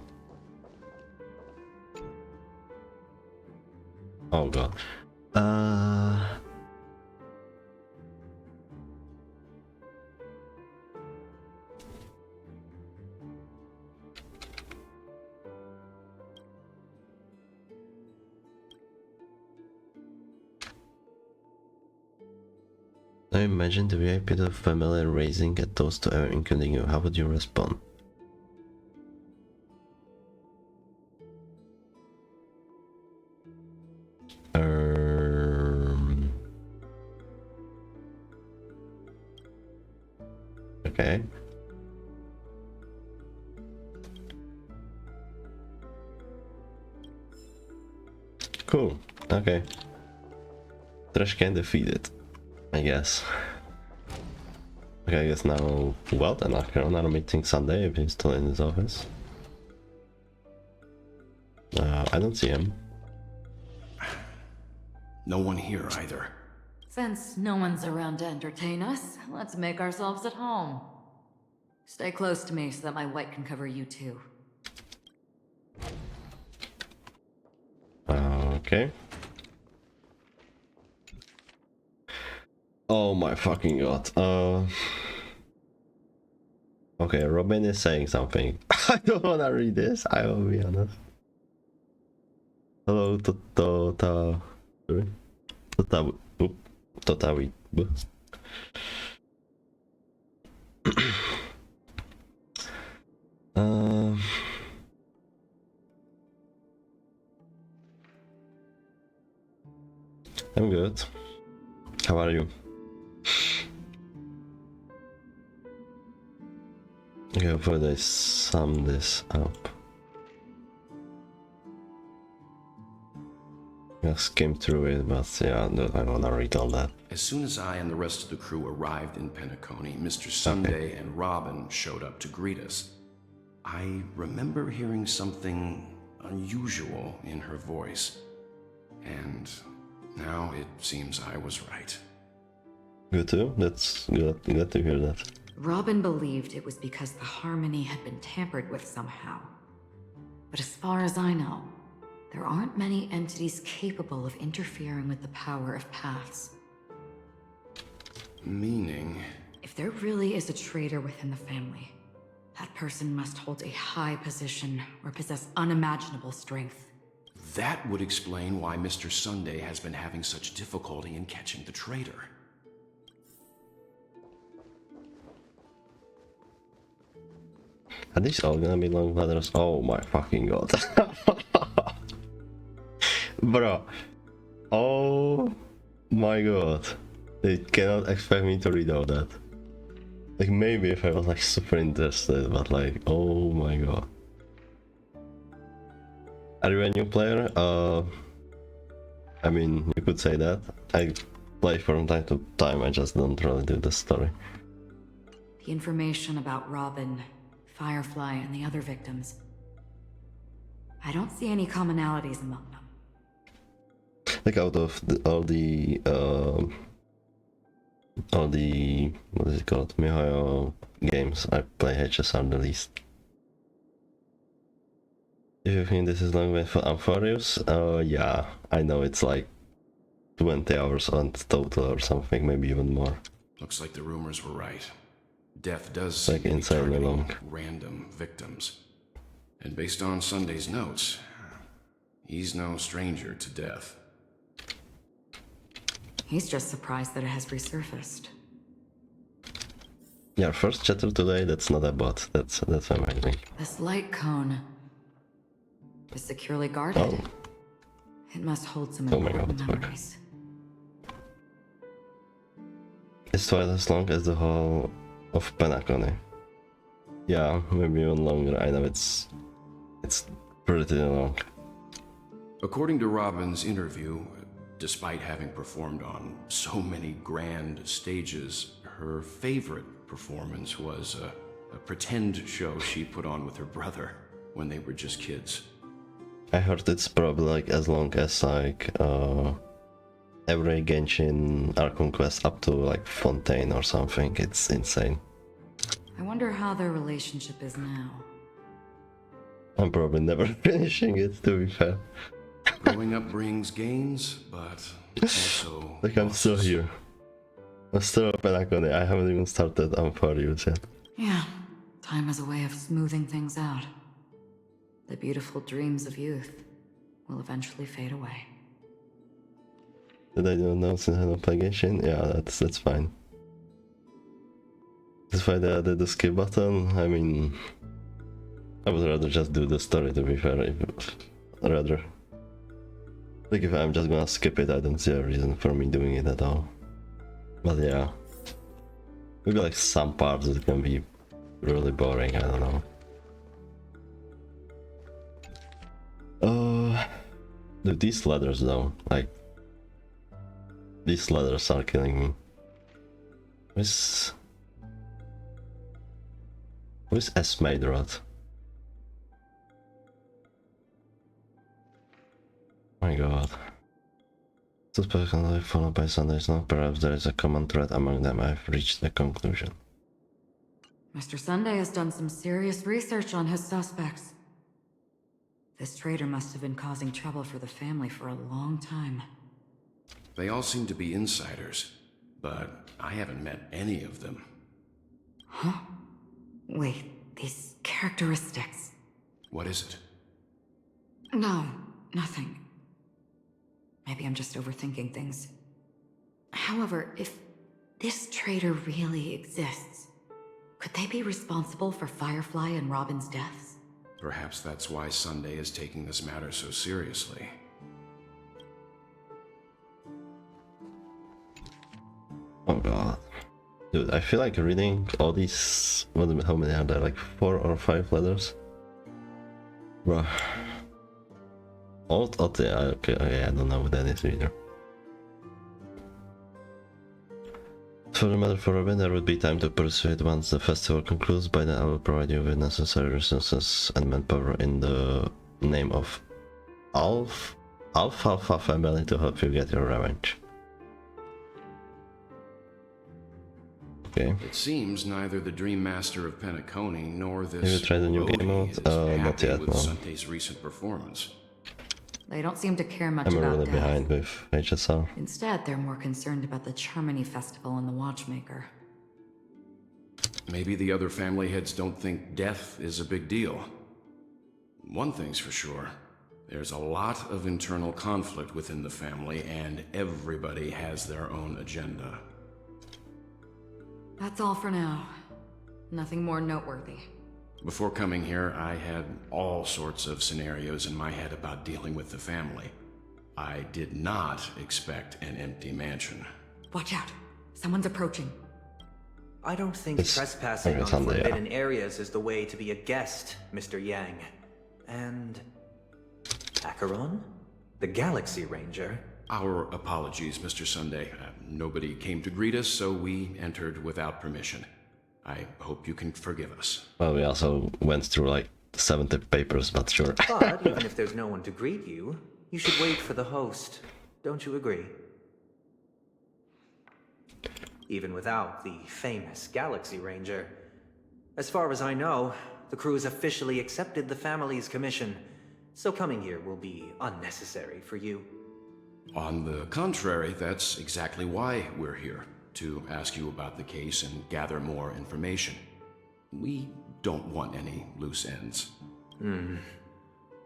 Oh god. Now imagine the VIP of family raising a toast to everyone, including you. How would you respond? Okay. Cool. Okay. Trash can defeated, I guess. Okay, I guess now Welt Acheron are meeting Sunday if he's still in his office. I don't see him. No one here either. Since no one's around to entertain us, let's make ourselves at home. Stay close to me so that my white can cover you too. Okay. Oh my fucking god. Okay, Robin is saying something. I don't wanna read this, I will be honest. Hello, Tota. Sorry? Totawi. I'm good. How are you? Okay, hopefully they sum this up. I skimmed through it, but yeah, I don't wanna read all that. As soon as I and the rest of the crew arrived in Penacony, Mr. Sunday and Robin showed up to greet us. I remember hearing something unusual in her voice, and now it seems I was right. Good too? That's good to hear that. Robin believed it was because the harmony had been tampered with somehow. But as far as I know, there aren't many entities capable of interfering with the power of paths. Meaning? If there really is a traitor within the family, that person must hold a high position or possess unimaginable strength. That would explain why Mr. Sunday has been having such difficulty in catching the traitor. Are these all gonna be long letters? Oh my fucking god. Bro. Oh my god. They cannot expect me to read all that. Like, maybe if I was like super interested, but like, oh my god. Are you a new player? I mean, you could say that. I play from time to time, I just don't really do the story. The information about Robin, Firefly, and the other victims, I don't see any commonalities among them. Like, out of all the what is it called, Mihail games, I play HSR the least. If you think this is long way for Amphibious, yeah, I know it's like 20 hours on total or something, maybe even more. Looks like the rumors were right. Death does like seem to be insanely long. targeting random victims. And based on Sunday's notes, he's no stranger to death. He's just surprised that it has resurfaced. Yeah, first chatter today, that's not a bot, that's amazing. This light cone is securely guarded. Oh. It must hold some Oh my god, important fuck. memories. It's twice as long as the whole of Penacony. Yeah, maybe even longer. I know it's pretty long. According to Robin's interview, despite having performed on so many grand stages, her favorite performance was a pretend show she put on with her brother when they were just kids. I heard it's probably like as long as like every Genshin Archon quest up to like Fontaine or something. It's insane. I wonder how their relationship is now. I'm probably never finishing it, to be fair. Growing up brings gains, but also... Like, I'm still here. I'm still up Penacony. I haven't even started Amphibious yet. Yeah, time is a way of smoothing things out. The beautiful dreams of youth will eventually fade away. Did I do no since I don't play Genshin? Yeah, that's fine. That's why they added the skip button. I mean, I would rather just do the story, to be fair. Rather. Like, if I'm just gonna skip it, I don't see a reason for me doing it at all. But yeah. Maybe like some parts that can be really boring, I don't know. Dude, these letters though, like, these letters are killing me. Who's Esmaderot? My god. Suspect followed by Sundays now. Perhaps there is a common thread among them. I've reached the conclusion. Mr. Sunday has done some serious research on his suspects. This traitor must have been causing trouble for the family for a long time. They all seem to be insiders, but I haven't met any of them. Huh? Wait, these characteristics. What is it? No, nothing. Maybe I'm just overthinking things. However, if this traitor really exists, could they be responsible for Firefly and Robin's deaths? Perhaps that's why Sunday is taking this matter so seriously. Oh god. Dude, I feel like reading all these... how many are there? Like 4 or 5 letters? Bruh. Okay, I don't know what that is either. For the matter for Robin, there would be time to pursue it once the festival concludes. By then I will provide you with necessary resources and manpower in the name of Alpha family to help you get your revenge. Okay. It seems neither the Dream Master of Penacony nor this Have you tried the new game mode? Not yet, with no. Sunday's recent performance. They don't seem to care much I'm about really death. behind with HSR. Instead, they're more concerned about the Charmony Festival and the Watchmaker. Maybe the other family heads don't think death is a big deal. One thing's for sure. There's a lot of internal conflict within the family, and everybody has their own agenda. That's all for now. Nothing more noteworthy. Before coming here, I had all sorts of scenarios in my head about dealing with the family. I did not expect an empty mansion. Watch out. Someone's approaching. I don't think trespassing on forbidden areas is the way to be a guest, Mr. Yang. And... Acheron? The Galaxy Ranger? Our apologies, Mr. Sunday. Nobody came to greet us, so we entered without permission. I hope you can forgive us. Well, we also went through like 70 papers, but sure. But even if there's no one to greet you, you should wait for the host. Don't you agree? Even without the famous Galaxy Ranger. As far as I know, the crew has officially accepted the family's commission, so coming here will be unnecessary for you. On the contrary, that's exactly why we're here. To ask you about the case and gather more information. We don't want any loose ends.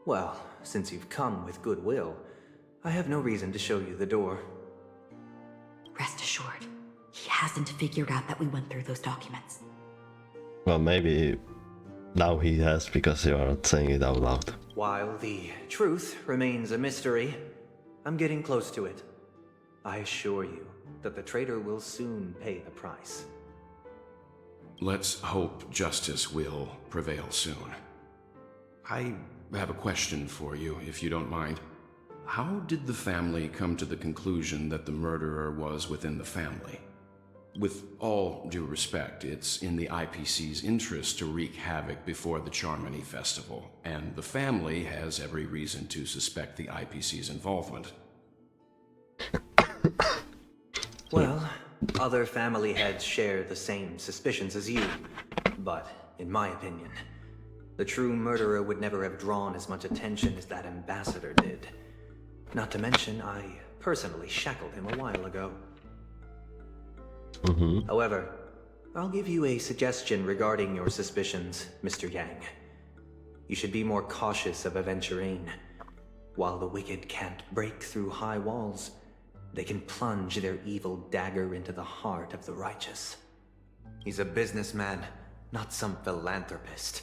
Well, since you've come with goodwill, I have no reason to show you the door. Rest assured, he hasn't figured out that we went through those documents. Well, maybe now he has, because you are saying it out loud. While the truth remains a mystery, I'm getting close to it. I assure you that the traitor will soon pay the price. Let's hope justice will prevail soon. I have a question for you, if you don't mind. How did the family come to the conclusion that the murderer was within the family? With all due respect, it's in the IPC's interest to wreak havoc before the Charmony Festival, and the family has every reason to suspect the IPC's involvement. Well, other family heads share the same suspicions as you, but in my opinion, the true murderer would never have drawn as much attention as that ambassador did. Not to mention, I personally shackled him a while ago. However, I'll give you a suggestion regarding your suspicions, Mr. Yang. You should be more cautious of Aventurine. While the wicked can't break through high walls, they can plunge their evil dagger into the heart of the righteous. He's a businessman, not some philanthropist.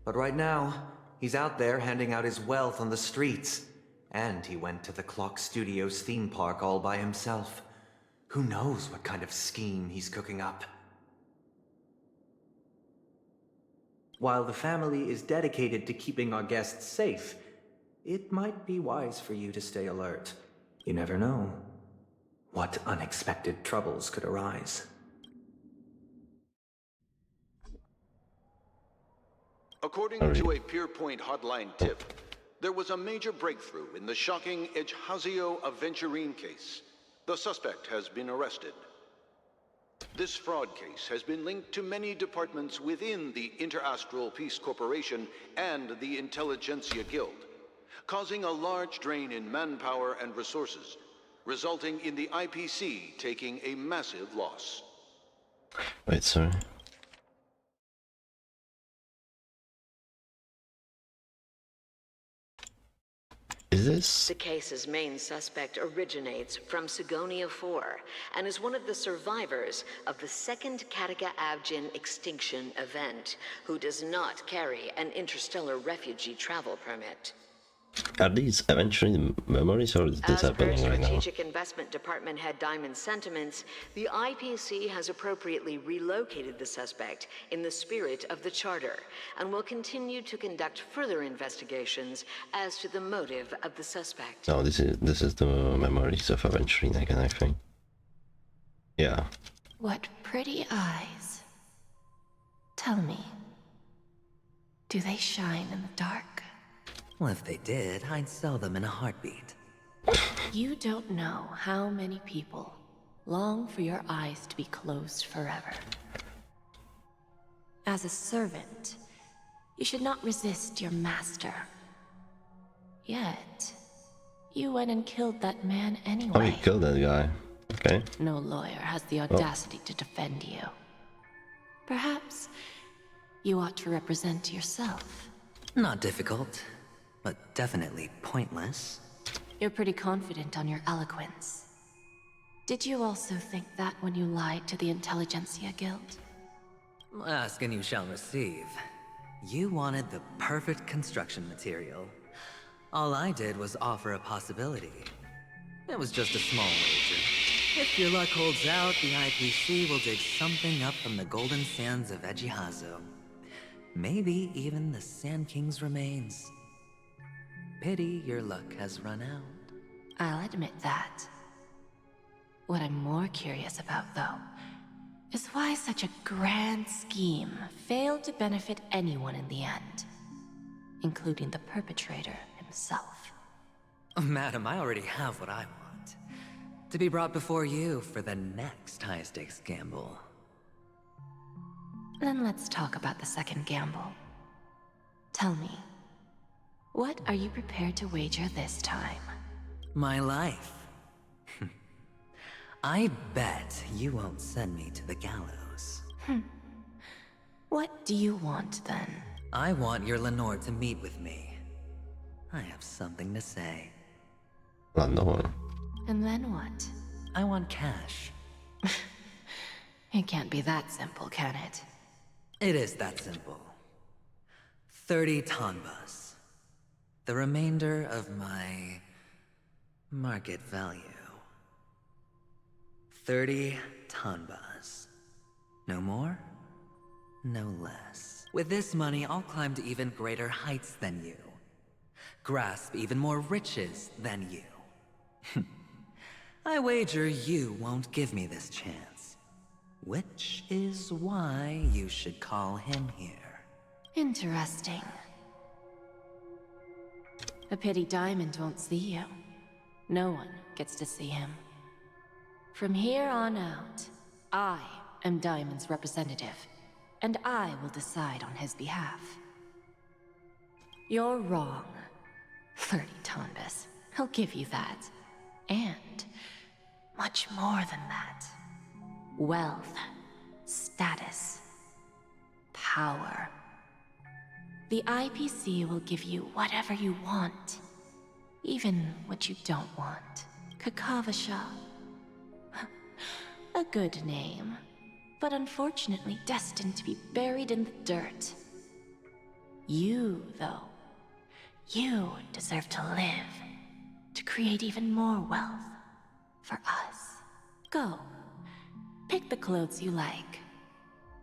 But right now, he's out there handing out his wealth on the streets. And he went to the Clock Studios theme park all by himself. Who knows what kind of scheme he's cooking up? While the family is dedicated to keeping our guests safe, it might be wise for you to stay alert. You never know what unexpected troubles could arise. According to a Pierpoint hotline tip, there was a major breakthrough in the shocking Ejhazio Aventurine case. The suspect has been arrested. This fraud case has been linked to many departments within the Interastral Peace Corporation and the Intelligentsia Guild, causing a large drain in manpower and resources, resulting in the IPC taking a massive loss. Wait, sorry. Is this? The case's main suspect originates from Sigonia 4 and is one of the survivors of the second Kataka Abjin extinction event, who does not carry an interstellar refugee travel permit. Are these eventually memories, or is this happening right now? Strategic Investment Department head Diamond's sentiments, the IPC has appropriately relocated the suspect in the spirit of the Charter and will continue to conduct further investigations as to the motive of the suspect. No, this is the memories of Aventurine again, I think. Yeah. What pretty eyes. Tell me, do they shine in the dark? Well, if they did, I'd sell them in a heartbeat. You don't know how many people long for your eyes to be closed forever. As a servant, you should not resist your master. Yet, you went and killed that man anyway. Oh, you killed that guy. Okay. No lawyer has the audacity to defend you. Perhaps you ought to represent yourself. Not difficult, but definitely pointless. You're pretty confident on your eloquence. Did you also think that when you lied to the Intelligentsia Guild? Ask and you shall receive. You wanted the perfect construction material. All I did was offer a possibility. It was just a small wager. If your luck holds out, the IPC will dig something up from the golden sands of Ejihazo. Maybe even the Sand King's remains. Pity your luck has run out. I'll admit that. What I'm more curious about, though, is why such a grand scheme failed to benefit anyone in the end, including the perpetrator himself. Madam, I already have what I want. To be brought before you for the next high-stakes gamble. Then let's talk about the second gamble. Tell me, what are you prepared to wager this time? My life. I bet you won't send me to the gallows. What do you want, then? I want your Lenore to meet with me. I have something to say. Lenore? And then what? I want cash. It can't be that simple, can it? It is that simple. 30 tanbas. The remainder of my market value. 30 tanbas. No more, no less. With this money, I'll climb to even greater heights than you. Grasp even more riches than you. I wager you won't give me this chance. Which is why you should call him here. Interesting. A pity Diamond won't see you. No one gets to see him. From here on out, I am Diamond's representative, and I will decide on his behalf. You're wrong. 30 tanbas. I'll give you that. And much more than that. Wealth, status, power. The IPC will give you whatever you want, even what you don't want. Kakavasha. A good name, but unfortunately destined to be buried in the dirt. You, though, you deserve to live, to create even more wealth for us. Go, pick the clothes you like,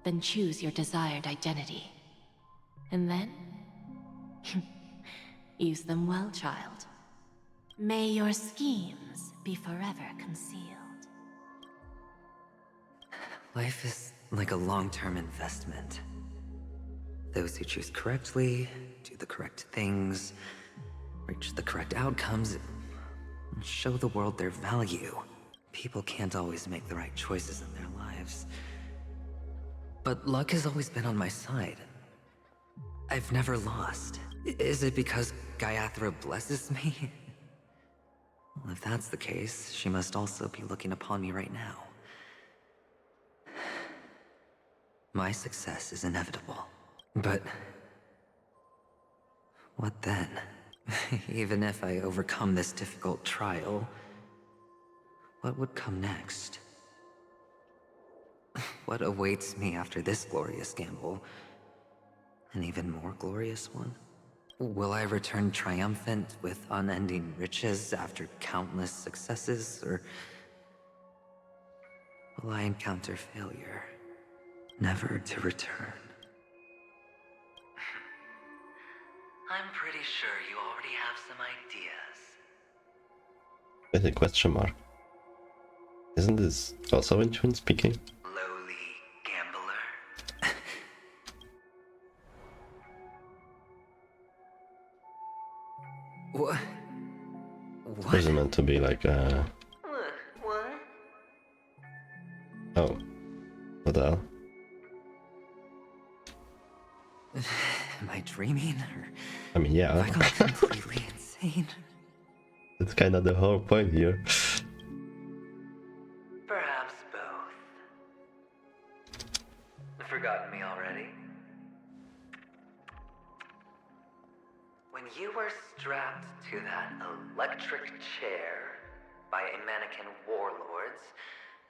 then choose your desired identity. And then, use them well, child. May your schemes be forever concealed. Life is like a long-term investment. Those who choose correctly, do the correct things, reach the correct outcomes, and show the world their value. People can't always make the right choices in their lives. But luck has always been on my side. I've never lost. Is it because Gallagher blesses me? Well, if that's the case, she must also be looking upon me right now. My success is inevitable. But what then? Even if I overcome this difficult trial, what would come next? What awaits me after this glorious gamble? An even more glorious one? Will I return triumphant with unending riches after countless successes, or will I encounter failure, never to return? I'm pretty sure you already have some ideas. With a question mark. Isn't this also Aventurine speaking? Lowly gambler. What? Or is it meant to be like What? Oh. What the hell? Am I dreaming, or I mean, yeah. have I gone completely insane? That's kind of the whole point here. Perhaps both. Forgotten me already? When you were strapped to that electric chair by a mannequin warlords,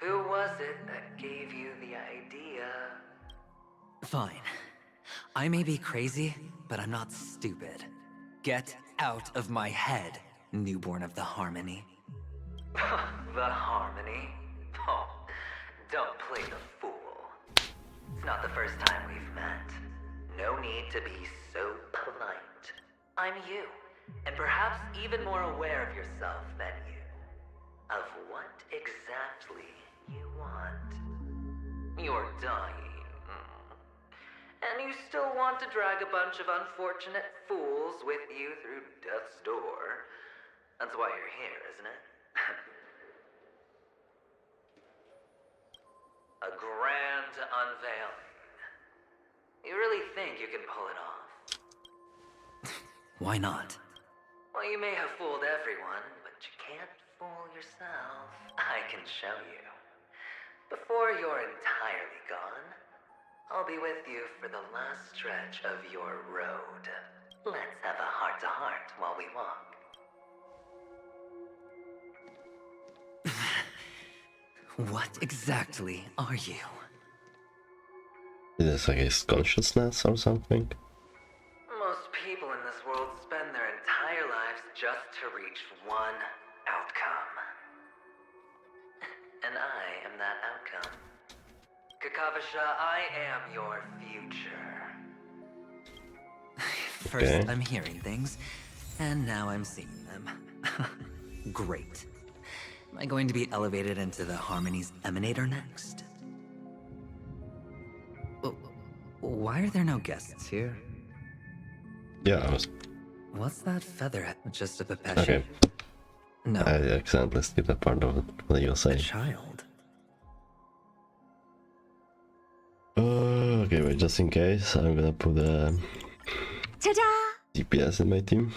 who was it that gave you the idea? Fine. I may be crazy, but I'm not stupid. Get out of my head, newborn of the Harmony. The Harmony? Oh, don't play the fool. It's not the first time we've met. No need to be so polite. I'm you, and perhaps even more aware of yourself than you. Of what exactly you want. You're dying. And you still want to drag a bunch of unfortunate fools with you through death's door. That's why you're here, isn't it? A grand unveiling. You really think you can pull it off? Why not? Well, you may have fooled everyone, but you can't fool yourself. I can show you. Before you're entirely gone, I'll be with you for the last stretch of your road. Let's have a heart-to-heart while we walk. What exactly are you? Is this like his consciousness or something? Most people in this world spend their entire lives just to reach one outcome. And I am that outcome. Kakavasha, I am your future. First, Okay. I'm hearing things, and now I'm seeing them. Great. Am I going to be elevated into the Harmony's Emanator next? Why are there no guests here? Yeah, I was... What's that feather? Just a Pepeshi? Okay. No. I accidentally skipped a part of what you were saying. A child. Okay, wait, just in case, I'm gonna put a DPS in my team.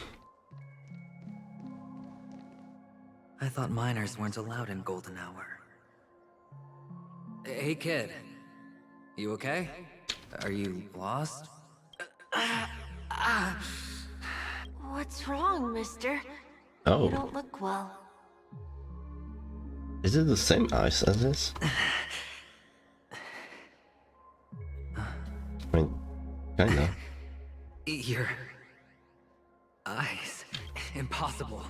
I thought minors weren't allowed in Golden Hour. Hey kid, you okay? Are you lost? What's wrong, mister? Oh. You don't look well. Is it the same ice as this? I mean, kinda. Your eyes. Impossible.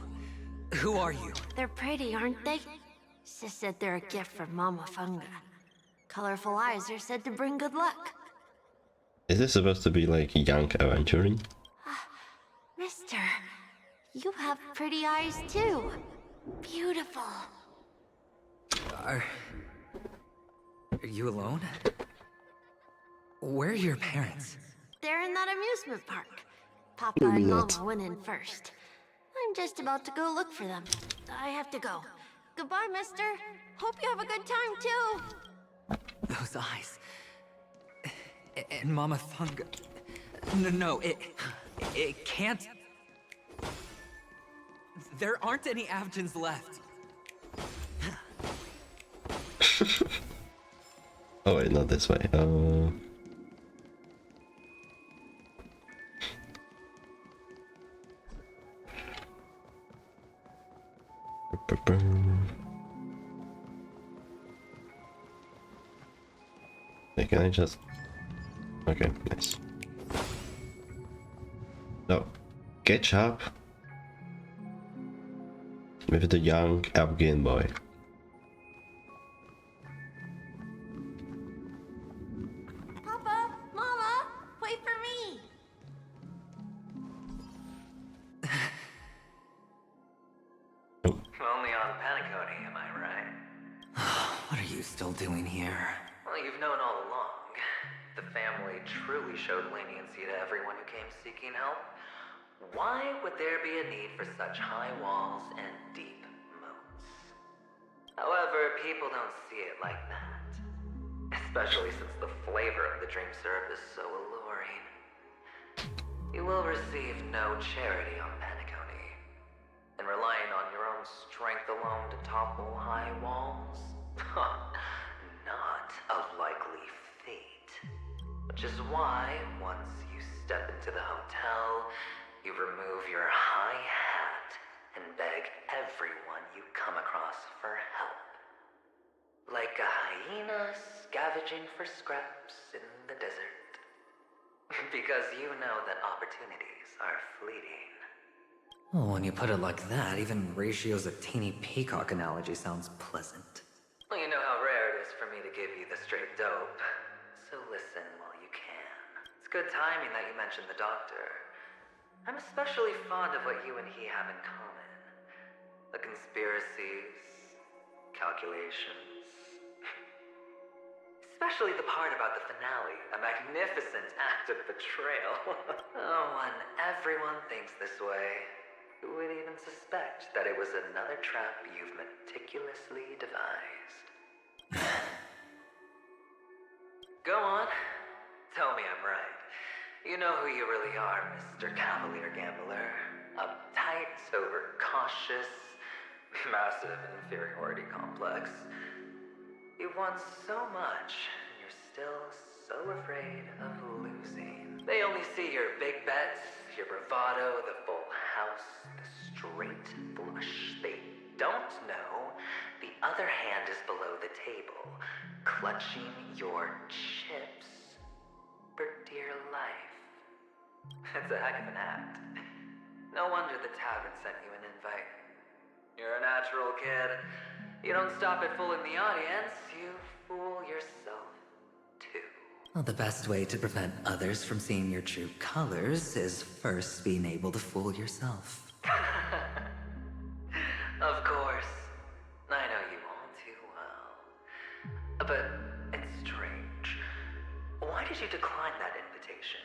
Who are you? They're pretty, aren't they? Sis said they're a gift from Mama Funga. Colorful eyes are said to bring good luck. Is this supposed to be like young Aventurine? Mister, you have pretty eyes too. Beautiful. Are you alone? Where are your parents? They're in that amusement park. Papa and Mama went in first. I'm just about to go look for them. I have to go. Goodbye, mister. Hope you have a good time, too. Those eyes. And Mama Funga. No, it can't. There aren't any Avgens left. Oh wait, not this way. Hey, can I just... Okay, nice. No. Catch up with the young Afghan boy. Papa, Mama, wait for me. Only on Penacony, am I right? What are you still doing here? Well, you've known all along. The family truly showed leniency to everyone who came seeking help. Why would there be a need for such high walls and deep moats? However, people don't see it like that. Especially since the flavor of the dream syrup is so alluring. You will receive no charity on Penacony. And relying on your own strength alone to topple high walls? Not a likely fate. Which is why, once you step into the hotel, you remove your high hat and beg everyone you come across for help. Like a hyena scavenging for scraps in the desert. Because you know that opportunities are fleeting. Well, when you put it like that, even Ratio's a teeny peacock analogy sounds pleasant. Well, you know how rare it is for me to give you the straight dope. So listen while you can. It's good timing that you mentioned the doctor. I'm especially fond of what you and he have in common. The conspiracies, calculations. Especially the part about the finale, a magnificent act of betrayal. Oh, when everyone thinks this way, who would even suspect that it was another trap you've meticulously devised? Go on. Tell me I'm right. You know who you really are, Mr. Cavalier Gambler. Uptight, overcautious, massive inferiority complex. You want so much, and you're still so afraid of losing. They only see your big bets, your bravado, the full house, the straight flush. They don't know the other hand is below the table, clutching your chips for dear life. It's a heck of an act. No wonder the tavern sent you an invite. You're a natural kid. You don't stop at fooling the audience, you fool yourself too. Well, the best way to prevent others from seeing your true colors is first being able to fool yourself. Of course. I know you all too well. But it's strange. Why did you decline that invitation?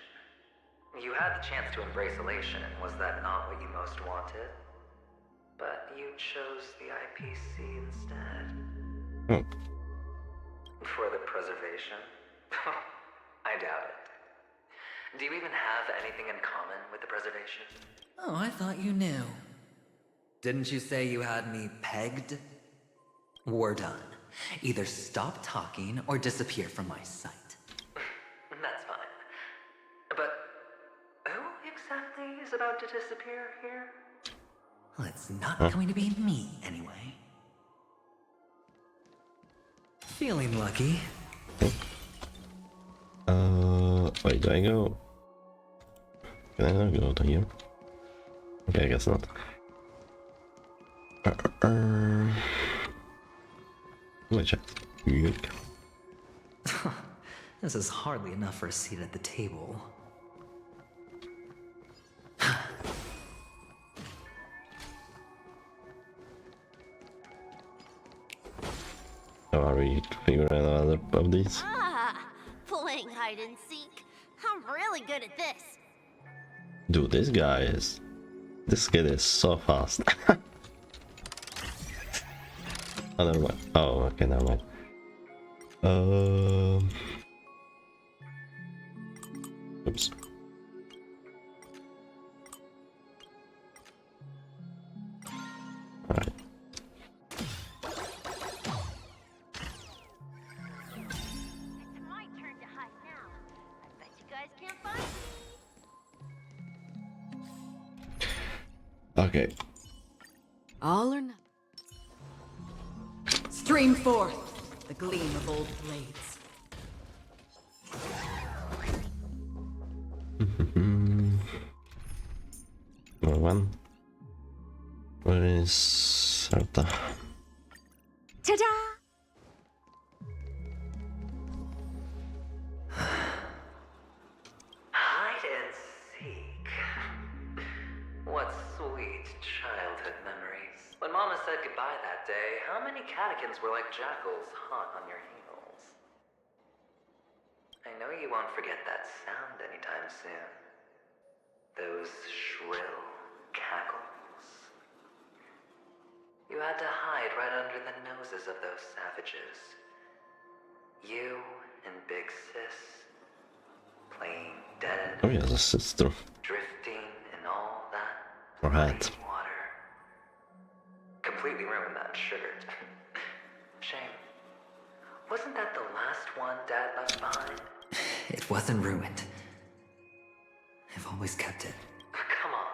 You had the chance to embrace elation. Was that not what you most wanted? But you chose the IPC instead. For the preservation? I doubt it. Do you even have anything in common with the preservation? Oh, I thought you knew. Didn't you say you had me pegged? We're done. Either stop talking or disappear from my sight. That's fine. But who exactly is about to disappear here? Well, it's not going to be me, anyway. Feeling lucky. Wait, do I go? Can I not go to here? Okay, I guess not. Let check. This is hardly enough for a seat at the table. How are we figuring out of these? Playing hide and seek. I'm really good at this. Dude, this kid is so fast. Oh, never mind. Oh, okay, never mind. Oops. Alright. It's my turn to hide now. I bet you guys can't find me. Okay. All or nothing. Stream forth the gleam of old blades. More one. Where is Sarta? Ta-da! Hide and seek. What sweet childhood memories. When Mama said goodbye that day, how many catechins were like jackals hot on your heels? I know you won't forget that sound anytime soon. Those shrill cackles. You had to hide right under the noses of those savages. You and Big Sis, playing dead. Oh yeah, the sister. Drifting in all that Or hat. water. Completely ruined that shirt. Shame. Wasn't that the last one Dad left behind? It wasn't ruined. I've always kept it. Come on.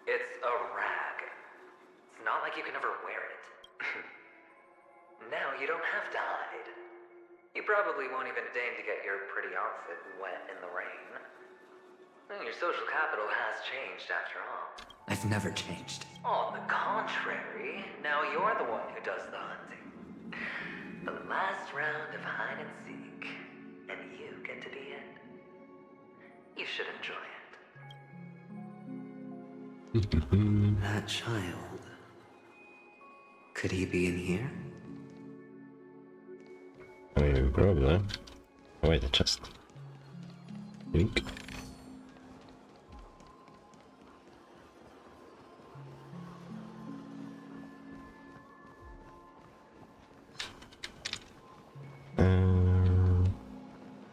It's a rag. It's not like you can ever wear it. Now you don't have to hide. You probably won't even deign to get your pretty outfit wet in the rain. Your social capital has changed after all. I've never changed. On the contrary, now you're the one who does the hunting. The last round of hide and seek, and you get to be it. You should enjoy it. That child. Could he be in here? I mean, probably. Oh wait, the chest. Link.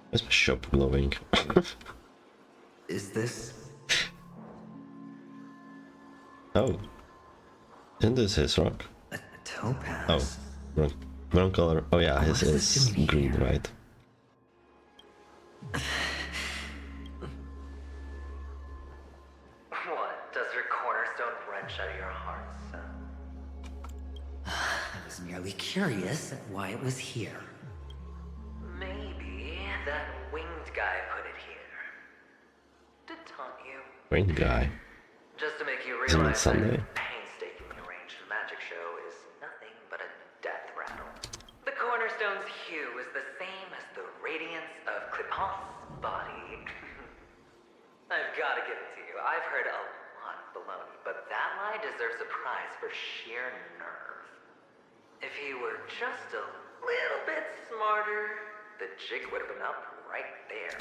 Where's my shop glowing? Is this? Oh. Isn't this his rock? A topaz? Oh. Wrong color. Oh yeah, his is green, right? What? Does your cornerstone wrench out your heart, son? I was merely curious at why it was here. Maybe that winged guy put it here. To taunt you. Green guy. Just to make you Isn't it realize that Sunday? painstakingly arranged magic show is nothing but a death rattle. The cornerstone's hue is the same as the radiance of Clipot's body. I've got to give it to you. I've heard a lot of baloney, but that lie deserves a prize for sheer nerve. If he were just a little bit smarter, the jig would have been up right there.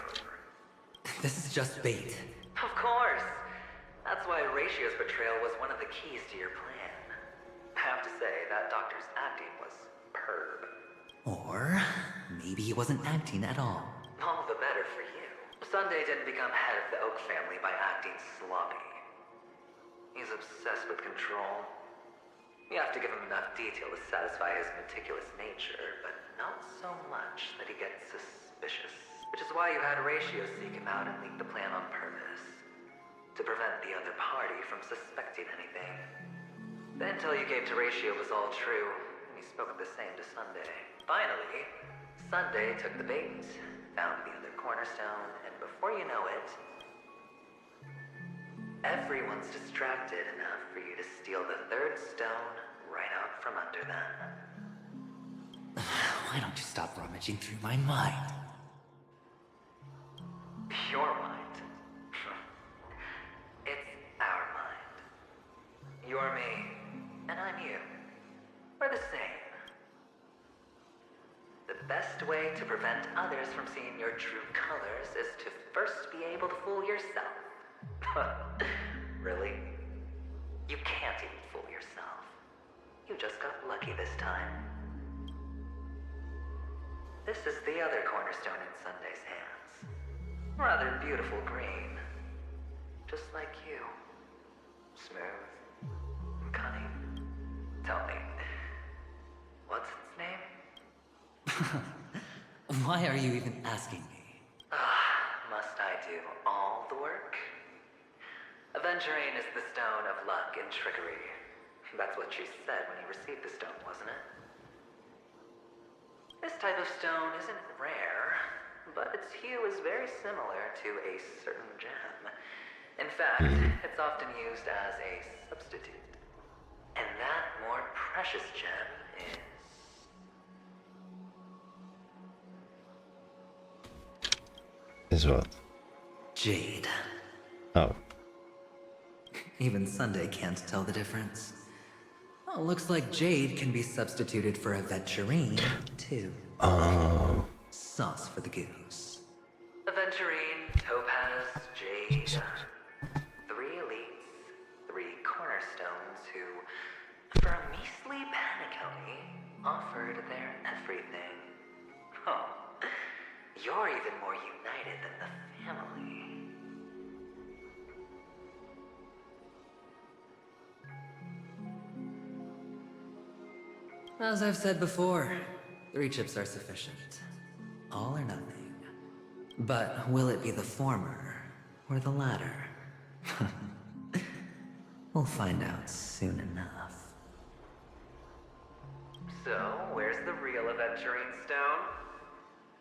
This is just bait. Of course. That's why Ratio's betrayal was one of the keys to your plan. I have to say, that doctor's acting was superb. Or maybe he wasn't acting at all. All the better for you. Sunday didn't become head of the Oak family by acting sloppy. He's obsessed with control. You have to give him enough detail to satisfy his meticulous nature, but not so much that he gets suspicious. Which is why you had Ratio seek him out and leak the plan on purpose. To prevent the other party from suspecting anything. The intel you gave to Ratio was all true, and you spoke the same to Sunday. Finally, Sunday took the bait, found the other cornerstone, and before you know it, everyone's distracted enough for you to steal the third stone right out from under them. Why don't you stop rummaging through my mind? Your mind. It's our mind. You're me, and I'm you. We're the same. The best way to prevent others from seeing your true colors is to first be able to fool yourself. Really? You can't even fool yourself. You just got lucky this time. This is the other cornerstone in Sunday's hands. Rather beautiful green. Just like you. Smooth and cunning. Tell me, what's its name? Why are you even asking me? Must I do all the work? Aventurine is the stone of luck and trickery. That's what she said when you received the stone, wasn't it? This type of stone isn't rare, but its hue is very similar to a certain gem. In fact, it's often used as a substitute. And that more precious gem is what? Jade. Oh. Even Sunday can't tell the difference. Oh, looks like Jade can be substituted for Aventurine, too. Oh. Sauce for the goose. Aventurine, Topaz, Jade. 3 elites, 3 cornerstones who, for a measly Penacony, offered their everything. Oh, you're even more united than the family. As I've said before, 3 chips are sufficient. All or nothing. But will it be the former or the latter? We'll find out soon enough. So, where's the real Aventurine stone?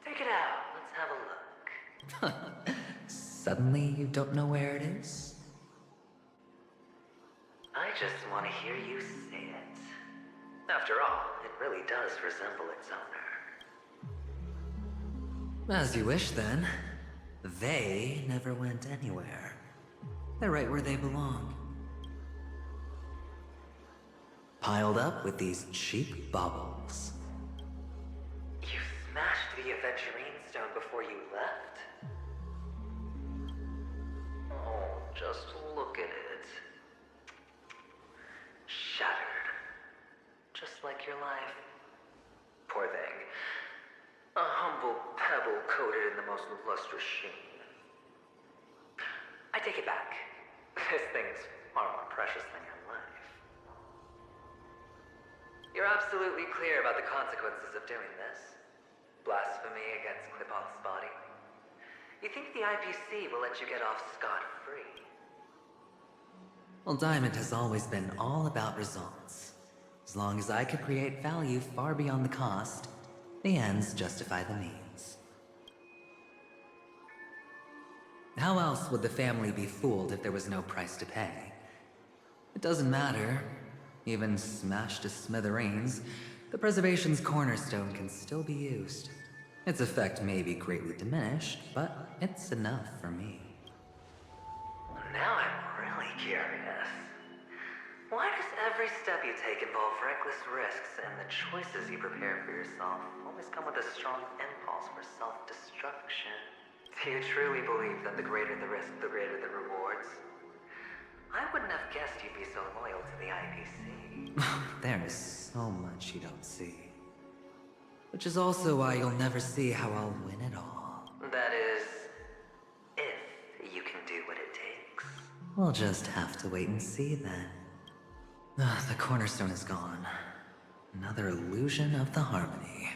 Take it out, let's have a look. Suddenly you don't know where it is? I just want to hear you say it. After all, it really does resemble its owner. As you wish, then. They never went anywhere. They're right where they belong. Piled up with these cheap baubles. You smashed the Aventurine stone before you left? Oh, just look at it. Shattered. Just like your life. Poor thing. A humble pebble coated in the most lustrous sheen. I take it back. This thing's far more precious than your life. You're absolutely clear about the consequences of doing this. Blasphemy against Klipoth's body. You think the IPC will let you get off scot-free? Well, Diamond has always been all about results. As long as I could create value far beyond the cost, the ends justify the means. How else would the family be fooled if there was no price to pay? It doesn't matter. Even smashed to smithereens, the preservation's cornerstone can still be used. Its effect may be greatly diminished, but it's enough for me. Now I'm really curious. Why does every step you take involve reckless risks, and the choices you prepare for yourself always come with a strong impulse for self-destruction? Do you truly believe that the greater the risk, the greater the rewards? I wouldn't have guessed you'd be so loyal to the IPC. There is so much you don't see. Which is also why you'll never see how I'll win it all. That is, if you can do what it takes. We'll just have to wait and see then. The cornerstone is gone. Another illusion of the harmony.